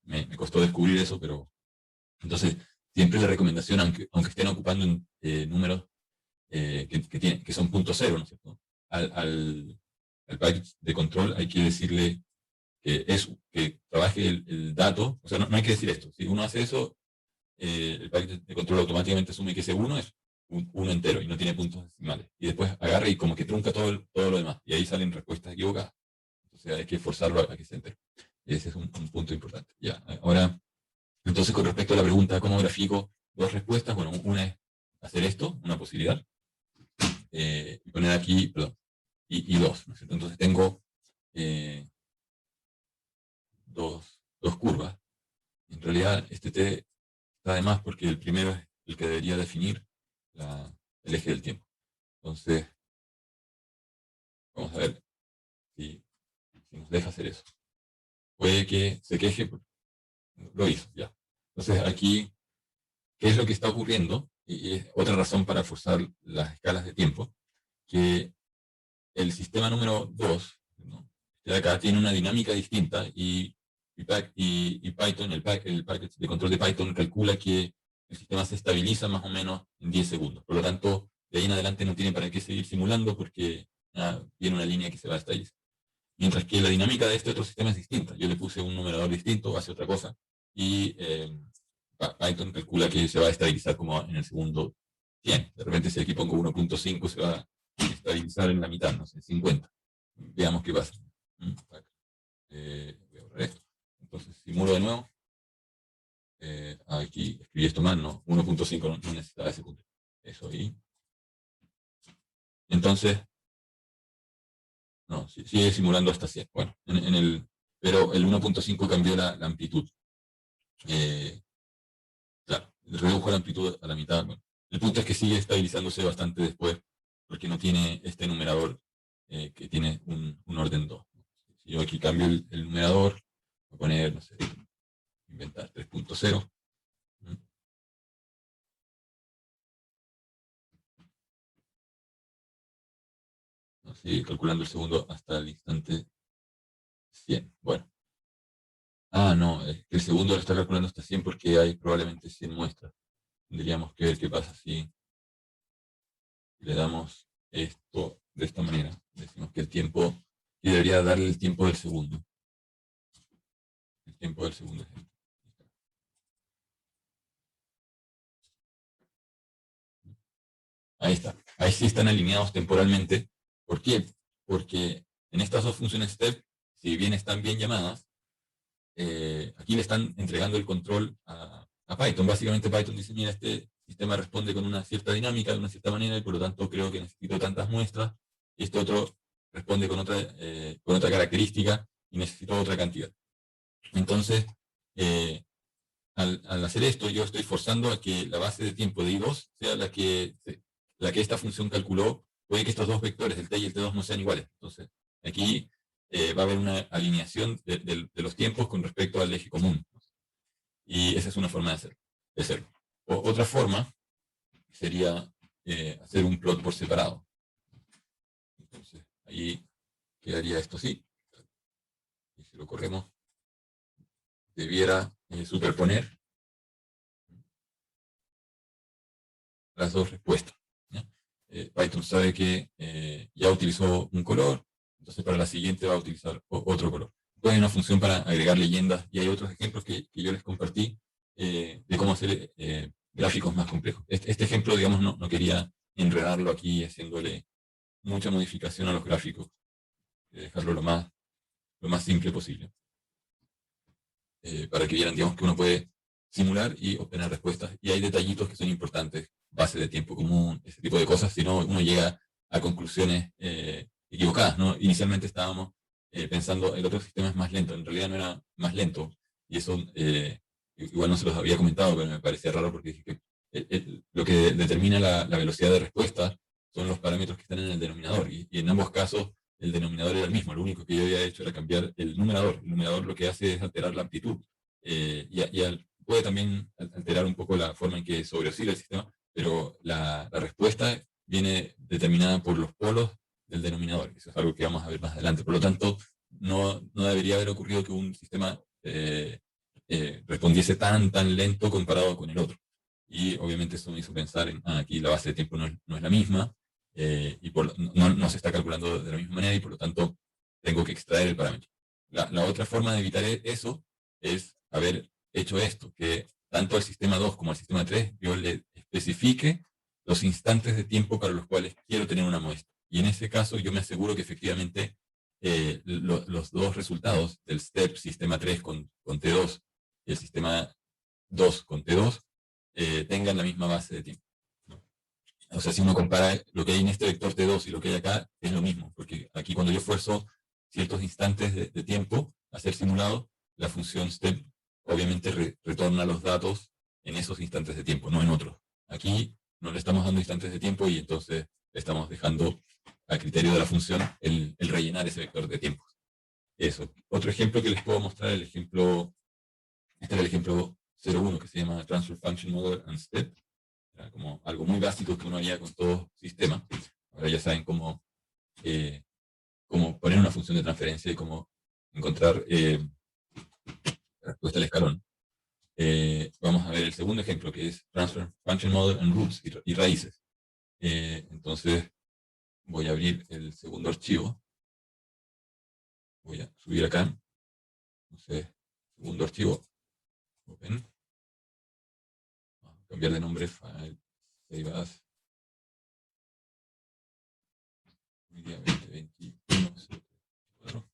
me costó descubrir eso, pero entonces siempre la recomendación, aunque estén ocupando números que son punto cero, ¿no es cierto? Al al package de control hay que decirle que trabaje el dato, o sea, no hay que decir esto. Si uno hace eso, el package de control automáticamente asume que ese 1 es un 1 entero y no tiene puntos decimales. Y después agarra y como que trunca todo lo demás. Y ahí salen respuestas equivocadas. Entonces hay que forzarlo a que se entere. Ese es un punto importante. Ya, ahora, entonces con respecto a la pregunta, ¿cómo grafico dos respuestas? Bueno, una es hacer esto, una posibilidad. Y poner aquí, perdón, y dos, ¿no es cierto? Entonces tengo dos curvas. En realidad, este T está de más porque el primero es el que debería definir el eje del tiempo. Entonces, vamos a ver si nos deja hacer eso. Puede que se queje, lo hizo, ya. Entonces aquí, ¿qué es lo que está ocurriendo? Y es otra razón para forzar las escalas de tiempo, que el sistema número 2, ¿no? De acá tiene una dinámica distinta y Python, el package de control de Python calcula que el sistema se estabiliza más o menos en 10 segundos. Por lo tanto, de ahí en adelante no tiene para qué seguir simulando porque viene una línea que se va a estabilizar. Mientras que la dinámica de este otro sistema es distinta. Yo le puse un numerador distinto, hace otra cosa, y Python calcula que se va a estabilizar como en el segundo 100. De repente si aquí pongo 1.5 se va a estabilizar en la mitad, no sé, 50. Veamos qué pasa. Voy a borrar esto. Entonces simulo de nuevo. Aquí escribí esto mal, ¿no? 1.5 no necesitaba ese punto. Eso ahí. Entonces, no, sigue simulando hasta 100. Bueno, pero el 1.5 cambió la amplitud. Claro, redujo la amplitud a la mitad. Bueno, el punto es que sigue estabilizándose bastante después, porque no tiene este numerador que tiene un orden 2. Si yo aquí cambio el numerador, voy a poner, no sé, inventar 3.0. Sigue calculando el segundo hasta el instante 100. Bueno. No, es que el segundo lo está calculando hasta 100 porque hay probablemente 100 muestras. Tendríamos que ver qué pasa si le damos esto de esta manera. Decimos que el tiempo, y debería darle el tiempo del segundo. El tiempo del segundo ejemplo. Ahí está. Ahí sí están alineados temporalmente. ¿Por qué? Porque en estas dos funciones step, si bien están bien llamadas, aquí le están entregando el control a Python. Básicamente Python dice, mira, este sistema responde con una cierta dinámica, de una cierta manera, y por lo tanto creo que necesito tantas muestras, y este otro responde con otra característica, y necesito otra cantidad. Entonces, al hacer esto, yo estoy forzando a que la base de tiempo de I2 sea la que esta función calculó. Puede que estos dos vectores, el T y el T2, no sean iguales. Entonces, aquí va a haber una alineación de los tiempos con respecto al eje común. Y esa es una forma de hacerlo. Otra forma sería hacer un plot por separado. Entonces, ahí quedaría esto así. Y si lo corremos, debiera superponer las dos respuestas. Python sabe que ya utilizó un color, entonces para la siguiente va a utilizar otro color. Entonces hay una función para agregar leyendas, y hay otros ejemplos que yo les compartí de cómo hacer gráficos más complejos. Este ejemplo, digamos, no quería enredarlo aquí haciéndole mucha modificación a los gráficos, dejarlo lo más simple posible. Para que vieran, digamos, que uno puede simular y obtener respuestas, y hay detallitos que son importantes, base de tiempo común, ese tipo de cosas, si no uno llega a conclusiones equivocadas, ¿no? Inicialmente estábamos pensando, el otro sistema es más lento, en realidad no era más lento, y eso igual no se los había comentado, pero me parecía raro porque dije que lo que determina la velocidad de respuesta son los parámetros que están en el denominador, y en ambos casos el denominador era el mismo, lo único que yo había hecho era cambiar el numerador. El numerador lo que hace es alterar la amplitud, puede también alterar un poco la forma en que sobreoscila el sistema, pero la respuesta viene determinada por los polos del denominador. Eso es algo que vamos a ver más adelante. Por lo tanto, no debería haber ocurrido que un sistema respondiese tan lento comparado con el otro. Y obviamente eso me hizo pensar en, aquí la base de tiempo no es la misma, y no se está calculando de la misma manera y por lo tanto tengo que extraer el parámetro. La otra forma de evitar eso es haber hecho esto, que tanto al sistema 2 como al sistema 3 yo le especifique los instantes de tiempo para los cuales quiero tener una muestra. Y en ese caso yo me aseguro que efectivamente los dos resultados del step sistema 3 con T2 y el sistema 2 con T2 tengan la misma base de tiempo. O sea, si uno compara lo que hay en este vector T2 y lo que hay acá, es lo mismo, porque aquí cuando yo esfuerzo ciertos instantes de tiempo a ser simulado, la función step obviamente retorna los datos en esos instantes de tiempo, no en otros. Aquí no le estamos dando instantes de tiempo y entonces le estamos dejando a criterio de la función el rellenar ese vector de tiempo. Eso. Otro ejemplo que les puedo mostrar, este era el ejemplo 01 que se llama Transfer Function Model and Step. Era como algo muy básico que uno haría con todo sistema. Ahora ya saben cómo poner una función de transferencia y cómo encontrar la respuesta al escalón. Vamos a ver el segundo ejemplo, que es Transfer Function Model and Roots y raíces. Entonces, voy a abrir el segundo archivo. Voy a subir acá. Entonces, segundo archivo. Open. Vamos a cambiar de nombre. File. Save as. Media 2021.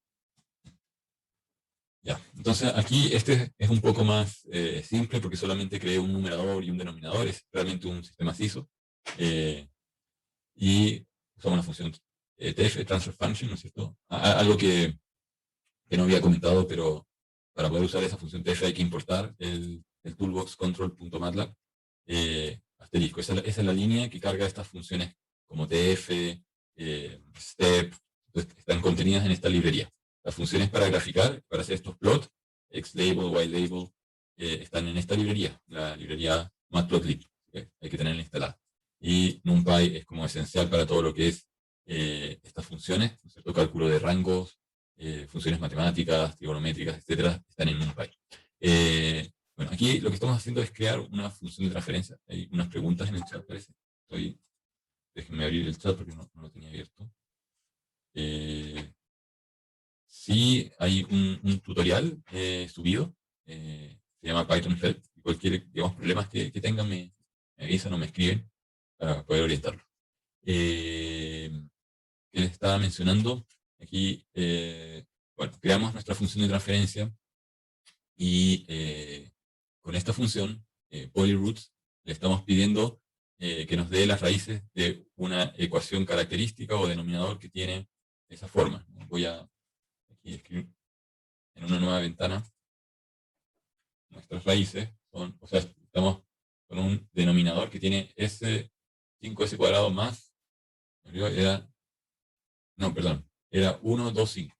Ya, entonces aquí este es un poco más simple porque solamente creé un numerador y un denominador, es realmente un sistema CISO. Y usamos la función TF, Transfer Function, ¿no es cierto? Algo que no había comentado, pero para poder usar esa función TF hay que importar el toolbox control.matlab asterisco. Esa es la línea que carga estas funciones como TF, step, están contenidas en esta librería. Las funciones para graficar, para hacer estos plots, xlabel, ylabel, están en esta librería, la librería matplotlib, ¿okay? Hay que tenerla instalada. Y NumPy es como esencial para todo lo que es estas funciones, ¿no es cierto? Cálculo de rangos, funciones matemáticas, trigonométricas, etcétera, están en NumPy. Bueno, aquí lo que estamos haciendo es crear una función de transferencia. Hay unas preguntas en el chat, parece. Déjenme abrir el chat porque no lo tenía abierto. Sí, hay un tutorial subido, se llama Python Help. Cualquier problemas que tengan me avisan o me escriben para poder orientarlo. Que les estaba mencionando, aquí, bueno, creamos nuestra función de transferencia y con esta función, polyroots, le estamos pidiendo que nos dé las raíces de una ecuación característica o denominador que tiene esa forma. Voy a aquí escribir en una nueva ventana nuestras raíces, o sea, estamos con un denominador que tiene S, 5S cuadrado más, era 1, 2, 5.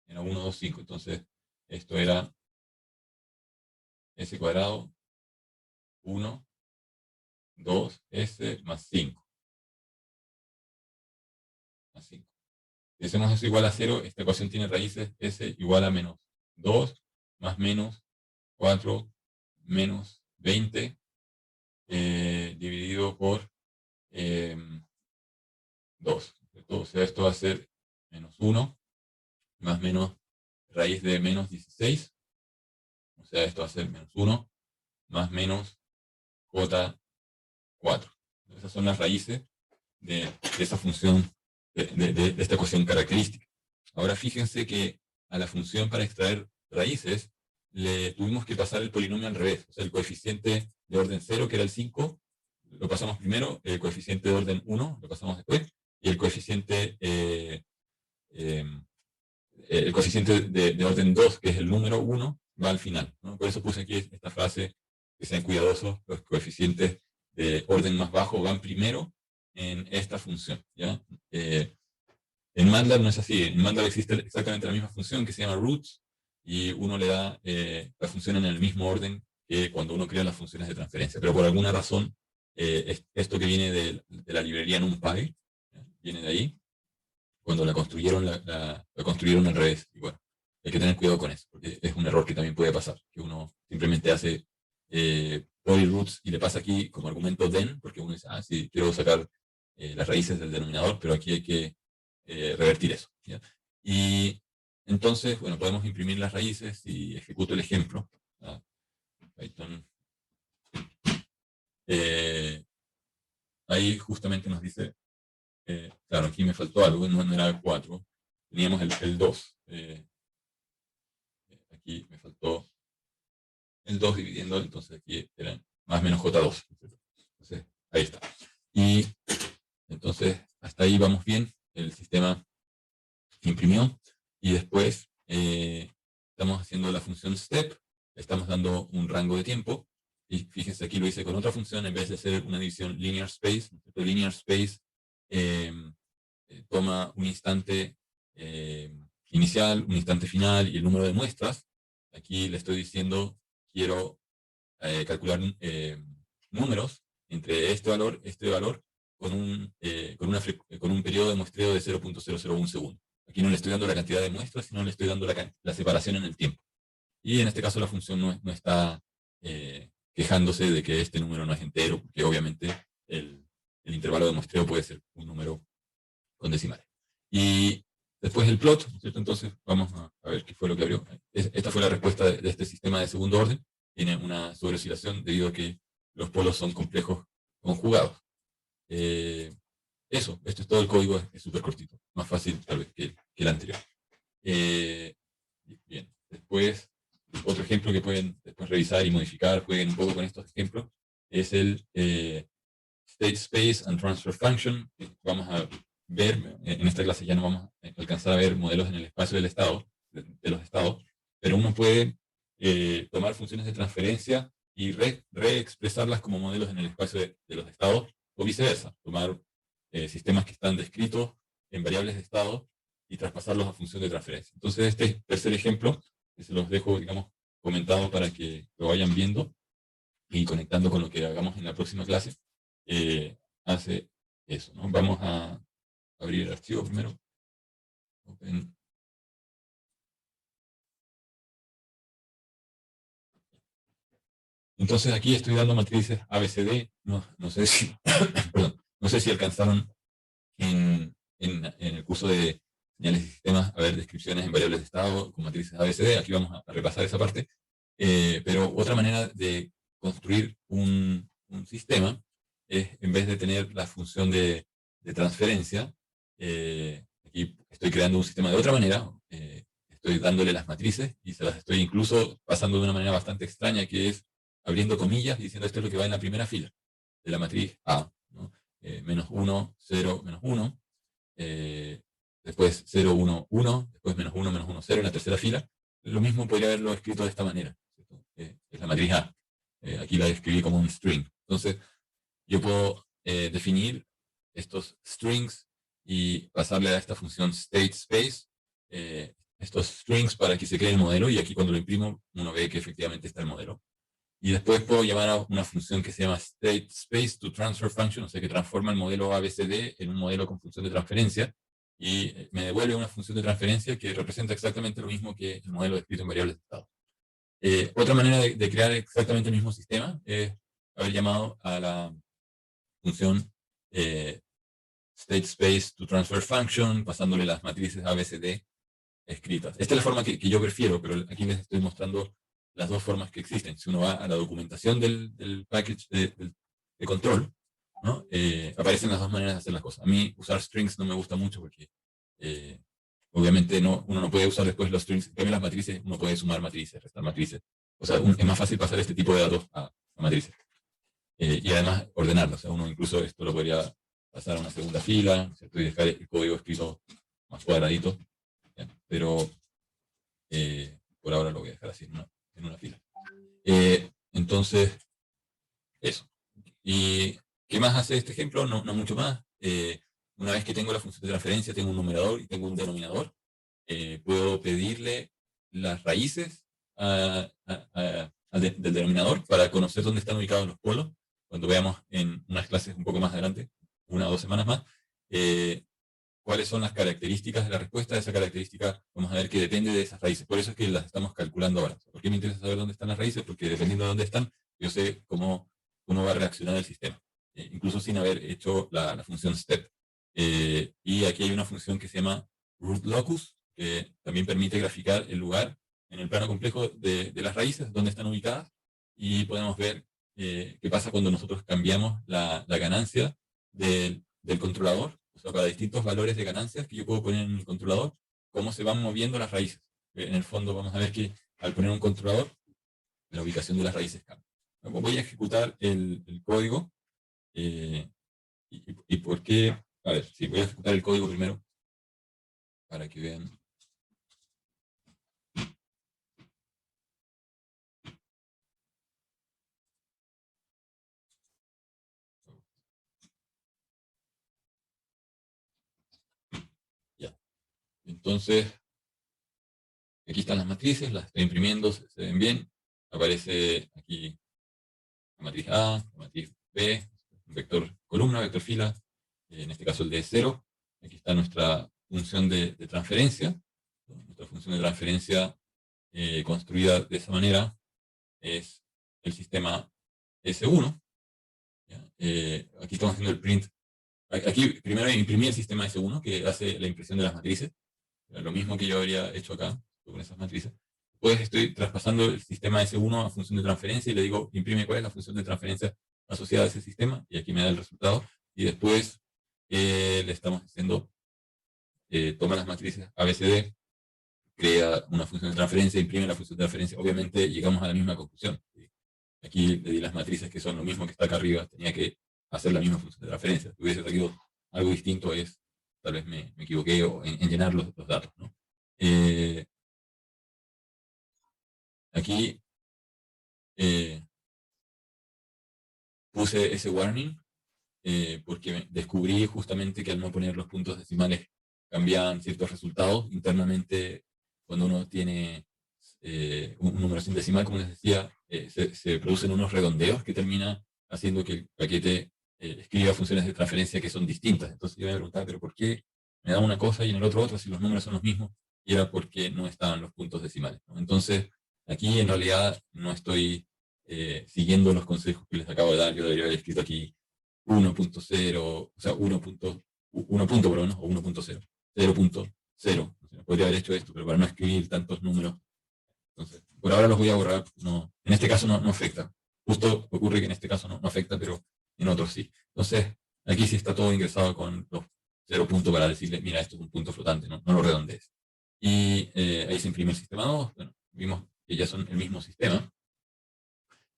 Era 1, 2, 5. Entonces, esto era S cuadrado, 1, 2, S más 5. Más 5. Si hacemos eso igual a 0, esta ecuación tiene raíces S igual a menos 2 más menos 4 menos 20 dividido por 2. O sea, esto va a ser menos 1 más menos raíz de menos 16. O sea, esto va a ser menos 1 más menos J4. Esas son las raíces de esa función, de esta ecuación característica. Ahora fíjense que a la función para extraer raíces le tuvimos que pasar el polinomio al revés. O sea, el coeficiente de orden 0, que era el 5, lo pasamos primero, el coeficiente de orden 1 lo pasamos después, y el coeficiente de orden 2, que es el número 1, va al final, ¿no? Por eso puse aquí esta frase, que sean cuidadosos, los coeficientes de orden más bajo van primero en esta función, ¿ya? En MATLAB no es así. En MATLAB existe exactamente la misma función que se llama roots, y uno le da la función en el mismo orden que cuando uno crea las funciones de transferencia. Pero por alguna razón, esto que viene de la librería NumPy, viene de ahí, cuando la construyeron, la construyeron al revés. Y bueno, hay que tener cuidado con eso, porque es un error que también puede pasar, que uno simplemente hace polyroots y le pasa aquí como argumento then, porque uno dice, sí, quiero sacar las raíces del denominador, pero aquí hay que revertir eso, ¿ya? Y entonces, bueno, podemos imprimir las raíces y ejecuto el ejemplo. Python. Ahí justamente nos dice, claro, aquí me faltó algo, no era 4, teníamos el 2. Aquí me faltó el 2 dividiendo, entonces aquí eran más menos J2. Entonces, ahí está. Y entonces, hasta ahí vamos bien, el sistema imprimió, y después estamos haciendo la función step, estamos dando un rango de tiempo, y fíjense aquí lo hice con otra función, en vez de hacer una división linear space. Linear space toma un instante inicial, un instante final y el número de muestras. Aquí le estoy diciendo, quiero calcular números entre este valor, con un periodo de muestreo de 0.001 segundo. Aquí no le estoy dando la cantidad de muestras, sino le estoy dando la separación en el tiempo. Y en este caso la función no está quejándose de que este número no es entero, porque obviamente el intervalo de muestreo puede ser un número con decimales. Y después el plot, ¿cierto? Entonces vamos a ver qué fue lo que abrió. Esta fue la respuesta de este sistema de segundo orden. Tiene una sobreoscilación debido a que los polos son complejos conjugados. Esto es todo el código, es súper cortito, más fácil tal vez que el anterior. Bien, después, otro ejemplo que pueden después revisar y modificar, jueguen un poco con estos ejemplos, es el State Space and Transfer Function. Vamos a ver, en esta clase ya no vamos a alcanzar a ver modelos en el espacio del estado, de los estados, pero uno puede tomar funciones de transferencia y reexpresarlas como modelos en el espacio de los estados, o viceversa, tomar sistemas que están descritos en variables de estado y traspasarlos a función de transferencia. Entonces este tercer ejemplo, que se los dejo, digamos, comentado para que lo vayan viendo y conectando con lo que hagamos en la próxima clase, hace eso, ¿no? Vamos a abrir el archivo primero. Open. Entonces aquí estoy dando matrices ABCD, no sé si, perdón, no sé si alcanzaron en el curso de señales y sistemas a ver descripciones en variables de estado con matrices ABCD. Aquí vamos a repasar esa parte. Pero otra manera de construir un sistema es, en vez de tener la función de transferencia, aquí estoy creando un sistema de otra manera. Estoy dándole las matrices y se las estoy incluso pasando de una manera bastante extraña, que es abriendo comillas y diciendo esto es lo que va en la primera fila de la matriz A, ¿no? Menos 1, 0, menos 1, después 0, 1, 1, después menos 1, menos 1, 0 en la tercera fila. Lo mismo podría haberlo escrito de esta manera, ¿cierto? Es la matriz A. Aquí la escribí como un string. Entonces, yo puedo definir estos strings y pasarle a esta función state space estos strings para que se cree el modelo, y aquí cuando lo imprimo uno ve que efectivamente está el modelo. Y después puedo llamar a una función que se llama state space to transfer function, o sea que transforma el modelo ABCD en un modelo con función de transferencia, y me devuelve una función de transferencia que representa exactamente lo mismo que el modelo descrito en variables de estado. Otra manera de crear exactamente el mismo sistema es haber llamado a la función state space to transfer function, pasándole las matrices ABCD escritas. Esta es la forma que yo prefiero, pero aquí les estoy mostrando las dos formas que existen. Si uno va a la documentación del package de control, ¿no? Aparecen las dos maneras de hacer las cosas. A mí usar strings no me gusta mucho porque obviamente uno no puede usar después los strings. En las matrices uno puede sumar matrices, restar matrices. O sea, es más fácil pasar este tipo de datos a matrices. Y además ordenarlos. O sea, uno incluso esto lo podría pasar a una segunda fila, ¿cierto? Y dejar el código escrito más cuadradito. ¿Ya? Pero por ahora lo voy a dejar así en una fila. Entonces, eso. ¿Y qué más hace este ejemplo? No mucho más. Una vez que tengo la función de transferencia, tengo un numerador y tengo un denominador, puedo pedirle las raíces del denominador para conocer dónde están ubicados los polos. Cuando veamos en unas clases un poco más adelante, 1 o 2 semanas más, cuáles son las características de la respuesta. Esa característica vamos a ver que depende de esas raíces. Por eso es que las estamos calculando ahora. ¿Por qué me interesa saber dónde están las raíces? Porque dependiendo de dónde están, yo sé cómo va a reaccionar el sistema. incluso sin haber hecho la función step. Y aquí hay una función que se llama root locus, que también permite graficar el lugar en el plano complejo de las raíces, donde están ubicadas, y podemos ver qué pasa cuando nosotros cambiamos la ganancia del controlador, o sea, para distintos valores de ganancias que yo puedo poner en el controlador, cómo se van moviendo las raíces. En el fondo vamos a ver que al poner un controlador, la ubicación de las raíces cambia. Voy a ejecutar el código. ¿Y por qué? A ver, sí, voy a ejecutar el código primero para que vean. Ya. Entonces, aquí están las matrices, las estoy imprimiendo, se ven bien. Aparece aquí la matriz A, la matriz B, un vector columna, vector fila, en este caso el de 0. Aquí está nuestra función de transferencia. Nuestra función de transferencia construida de esa manera es el sistema S1. Aquí estamos haciendo el print. Aquí primero imprimí el sistema S1 que hace la impresión de las matrices. Lo mismo que yo habría hecho acá con esas matrices. Después estoy traspasando el sistema S1 a función de transferencia y le digo, imprime cuál es la función de transferencia asociada a ese sistema, y aquí me da el resultado. Y después le estamos haciendo, toma las matrices ABCD, crea una función de transferencia, imprime la función de transferencia. Obviamente llegamos a la misma conclusión. Aquí le di las matrices que son lo mismo que está acá arriba, tenía que hacer la misma función de transferencia. Si hubiese salido algo distinto, tal vez me equivoqué en llenar los datos, ¿no? Aquí puse ese warning porque descubrí justamente que al no poner los puntos decimales cambiaban ciertos resultados internamente. Cuando uno tiene un número sin decimal, como les decía, se producen unos redondeos que termina haciendo que el paquete escriba funciones de transferencia que son distintas. Entonces yo me preguntaba, ¿pero por qué me da una cosa y en el otro otra si los números son los mismos? Y era porque no estaban los puntos decimales, ¿no? Entonces, aquí en realidad no estoy siguiendo los consejos que les acabo de dar. Yo debería haber escrito aquí 1.0, o sea, 1 punto por lo menos, o 1.0, 0.0. Podría haber hecho esto, pero para no escribir tantos números. Entonces, por ahora los voy a borrar. No, en este caso no afecta. Justo ocurre que en este caso no afecta, pero en otros sí. Entonces, aquí sí está todo ingresado con los 0 puntos para decirle, mira, esto es un punto flotante, no lo redondees. Y ahí se imprime el sistema 2. Bueno, vimos que ya son el mismo sistema.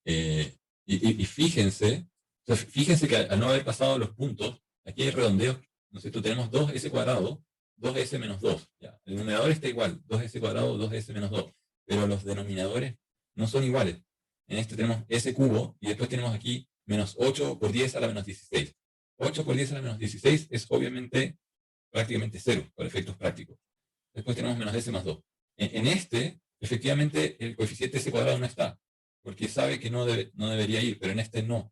Y fíjense, o sea, fíjense que al no haber pasado los puntos, aquí hay redondeos, ¿no es cierto? Tenemos 2s cuadrado, 2s menos 2. ¿Ya? El numerador está igual, 2s cuadrado, 2s menos 2. Pero los denominadores no son iguales. En este tenemos s cubo, y después tenemos aquí menos 8 por 10 a la menos 16. 8 por 10 a la menos 16 es obviamente prácticamente 0, por efectos prácticos. Después tenemos menos s más 2. En este, efectivamente, el coeficiente s cuadrado no está, porque sabe que no debería ir, pero en este no.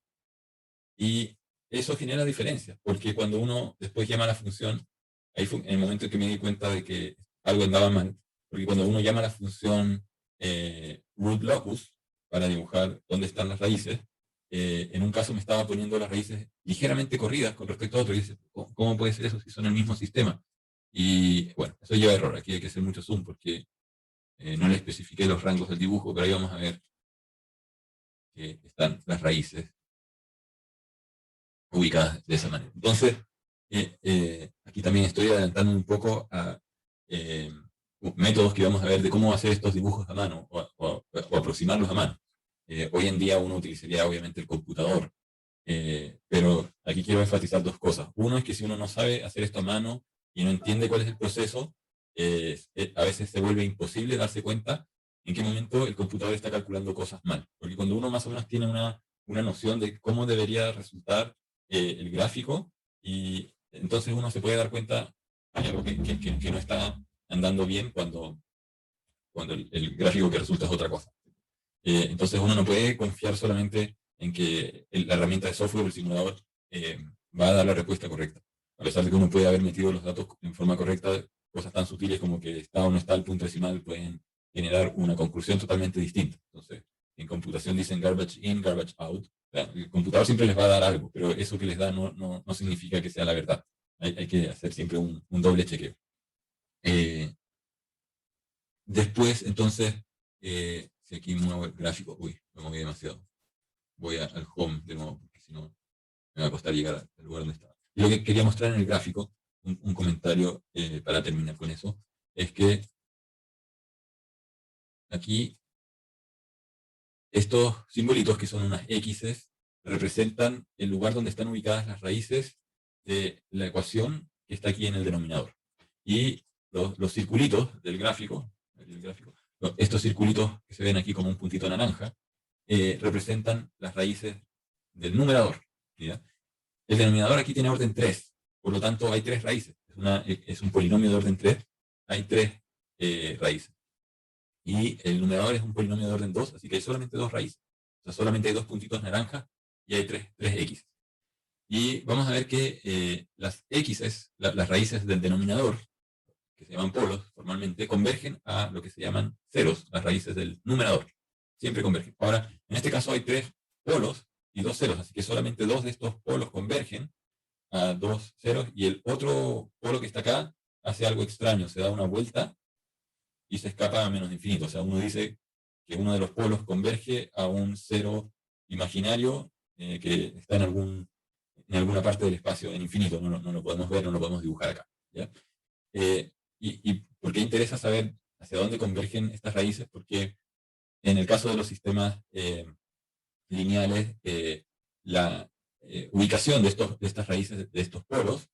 Y eso genera diferencias, porque cuando uno después llama a la función, ahí fue en el momento en que me di cuenta de que algo andaba mal, porque cuando uno llama a la función root locus para dibujar dónde están las raíces, en un caso me estaba poniendo las raíces ligeramente corridas con respecto a otro, y dice, ¿cómo puede ser eso si son el mismo sistema? Y bueno, eso lleva a error. Aquí hay que hacer mucho zoom porque no le especifiqué los rangos del dibujo, pero ahí vamos a ver que están las raíces ubicadas de esa manera. Entonces, aquí también estoy adelantando un poco a métodos que vamos a ver de cómo hacer estos dibujos a mano o aproximarlos a mano. Hoy en día uno utilizaría obviamente el computador, pero aquí quiero enfatizar dos cosas. Uno es que si uno no sabe hacer esto a mano y no entiende cuál es el proceso, a veces se vuelve imposible darse cuenta en qué momento el computador está calculando cosas mal. Porque cuando uno más o menos tiene una noción de cómo debería resultar el gráfico, y entonces uno se puede dar cuenta hay algo que no está andando bien cuando el gráfico que resulta es otra cosa. Entonces uno no puede confiar solamente en que la herramienta de software o el simulador va a dar la respuesta correcta. A pesar de que uno puede haber metido los datos en forma correcta, cosas tan sutiles como que está o no está el punto decimal pueden generar una conclusión totalmente distinta. Entonces, en computación dicen garbage in, garbage out, O sea, el computador siempre les va a dar algo, pero eso que les da no significa que sea la verdad. Hay que hacer siempre un doble chequeo. Después, entonces, si aquí muevo el gráfico, uy, me moví demasiado. Voy al home de nuevo, porque si no me va a costar llegar al lugar donde estaba. Y lo que quería mostrar en el gráfico, un comentario para terminar con eso, es que aquí estos simbolitos, que son unas X, representan el lugar donde están ubicadas las raíces de la ecuación que está aquí en el denominador. Y los circulitos del gráfico, estos circulitos que se ven aquí como un puntito naranja, representan las raíces del numerador. ¿Ya? El denominador aquí tiene orden 3, por lo tanto hay 3 raíces. Es un polinomio de orden 3, hay 3 raíces. Y el numerador es un polinomio de orden 2, así que hay solamente 2 raíces. O sea, solamente hay 2 puntitos naranjas y hay 3 X. Y vamos a ver que las X, las raíces del denominador, que se llaman polos formalmente, convergen a lo que se llaman ceros, las raíces del numerador. Siempre convergen. Ahora, en este caso hay 3 polos y 2 ceros, así que solamente 2 de estos polos convergen a 2 ceros, y el otro polo que está acá hace algo extraño, se da una vuelta y se escapa a menos infinito. O sea, uno dice que uno de los polos converge a un cero imaginario que está en alguna parte del espacio en infinito. No lo podemos ver, no lo podemos dibujar acá. ¿Ya? ¿Y por qué interesa saber hacia dónde convergen estas raíces? Porque en el caso de los sistemas lineales, la ubicación de estas raíces, de estos polos,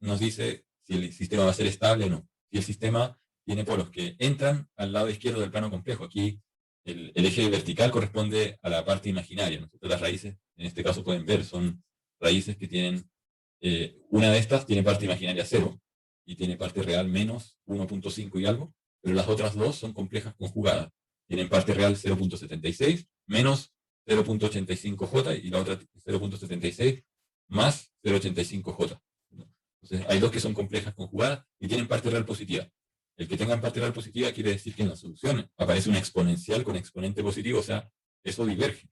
nos dice si el sistema va a ser estable o no. Si el sistema tiene polos que entran al lado izquierdo del plano complejo, aquí el eje vertical corresponde a la parte imaginaria. Nosotros las raíces, en este caso pueden ver, son raíces que tienen, una de estas tiene parte imaginaria 0, y tiene parte real menos 1.5 y algo, pero las otras dos son complejas conjugadas. Tienen parte real 0.76 menos 0.85J, y la otra 0.76 más 0.85J. Entonces hay dos que son complejas conjugadas y tienen parte real positiva. El que tengan parte real positiva quiere decir que en la solución aparece una exponencial con exponente positivo, o sea, eso diverge,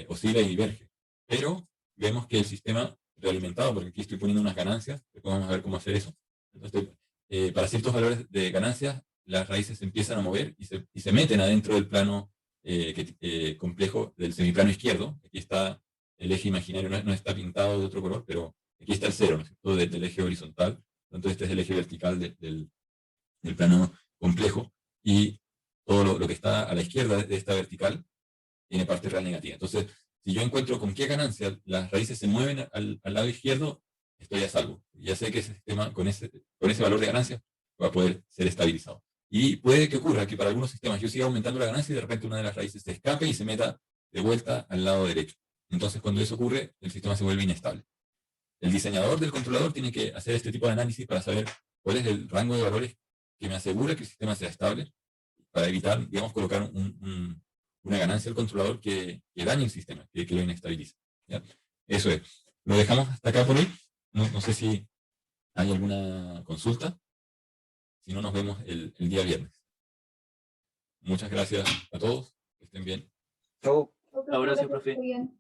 oscila y diverge. Pero vemos que el sistema realimentado, porque aquí estoy poniendo unas ganancias, después vamos a ver cómo hacer eso. Entonces, para ciertos valores de ganancias, las raíces se empiezan a mover y se meten adentro del plano complejo del semiplano izquierdo. Aquí está el eje imaginario, no está pintado de otro color, pero aquí está el 0, ¿no es cierto?, del eje horizontal. Entonces este es el eje vertical del plano complejo, y todo lo que está a la izquierda de esta vertical tiene parte real negativa. Entonces, si yo encuentro con qué ganancia las raíces se mueven al lado izquierdo, estoy a salvo. Ya sé que ese sistema, con ese valor de ganancia, va a poder ser estabilizado. Y puede que ocurra que para algunos sistemas yo siga aumentando la ganancia y de repente una de las raíces se escape y se meta de vuelta al lado derecho. Entonces, cuando eso ocurre, el sistema se vuelve inestable. El diseñador del controlador tiene que hacer este tipo de análisis para saber cuál es el rango de valores que me asegura que el sistema sea estable, para evitar, digamos, colocar una ganancia al controlador que dañe el sistema, que lo inestabilice. ¿Ya? Eso es. Lo dejamos hasta acá por hoy. No sé si hay alguna consulta. Si no, nos vemos el día viernes. Muchas gracias a todos. Que estén bien. Chau. Abrazo, profe. Bien.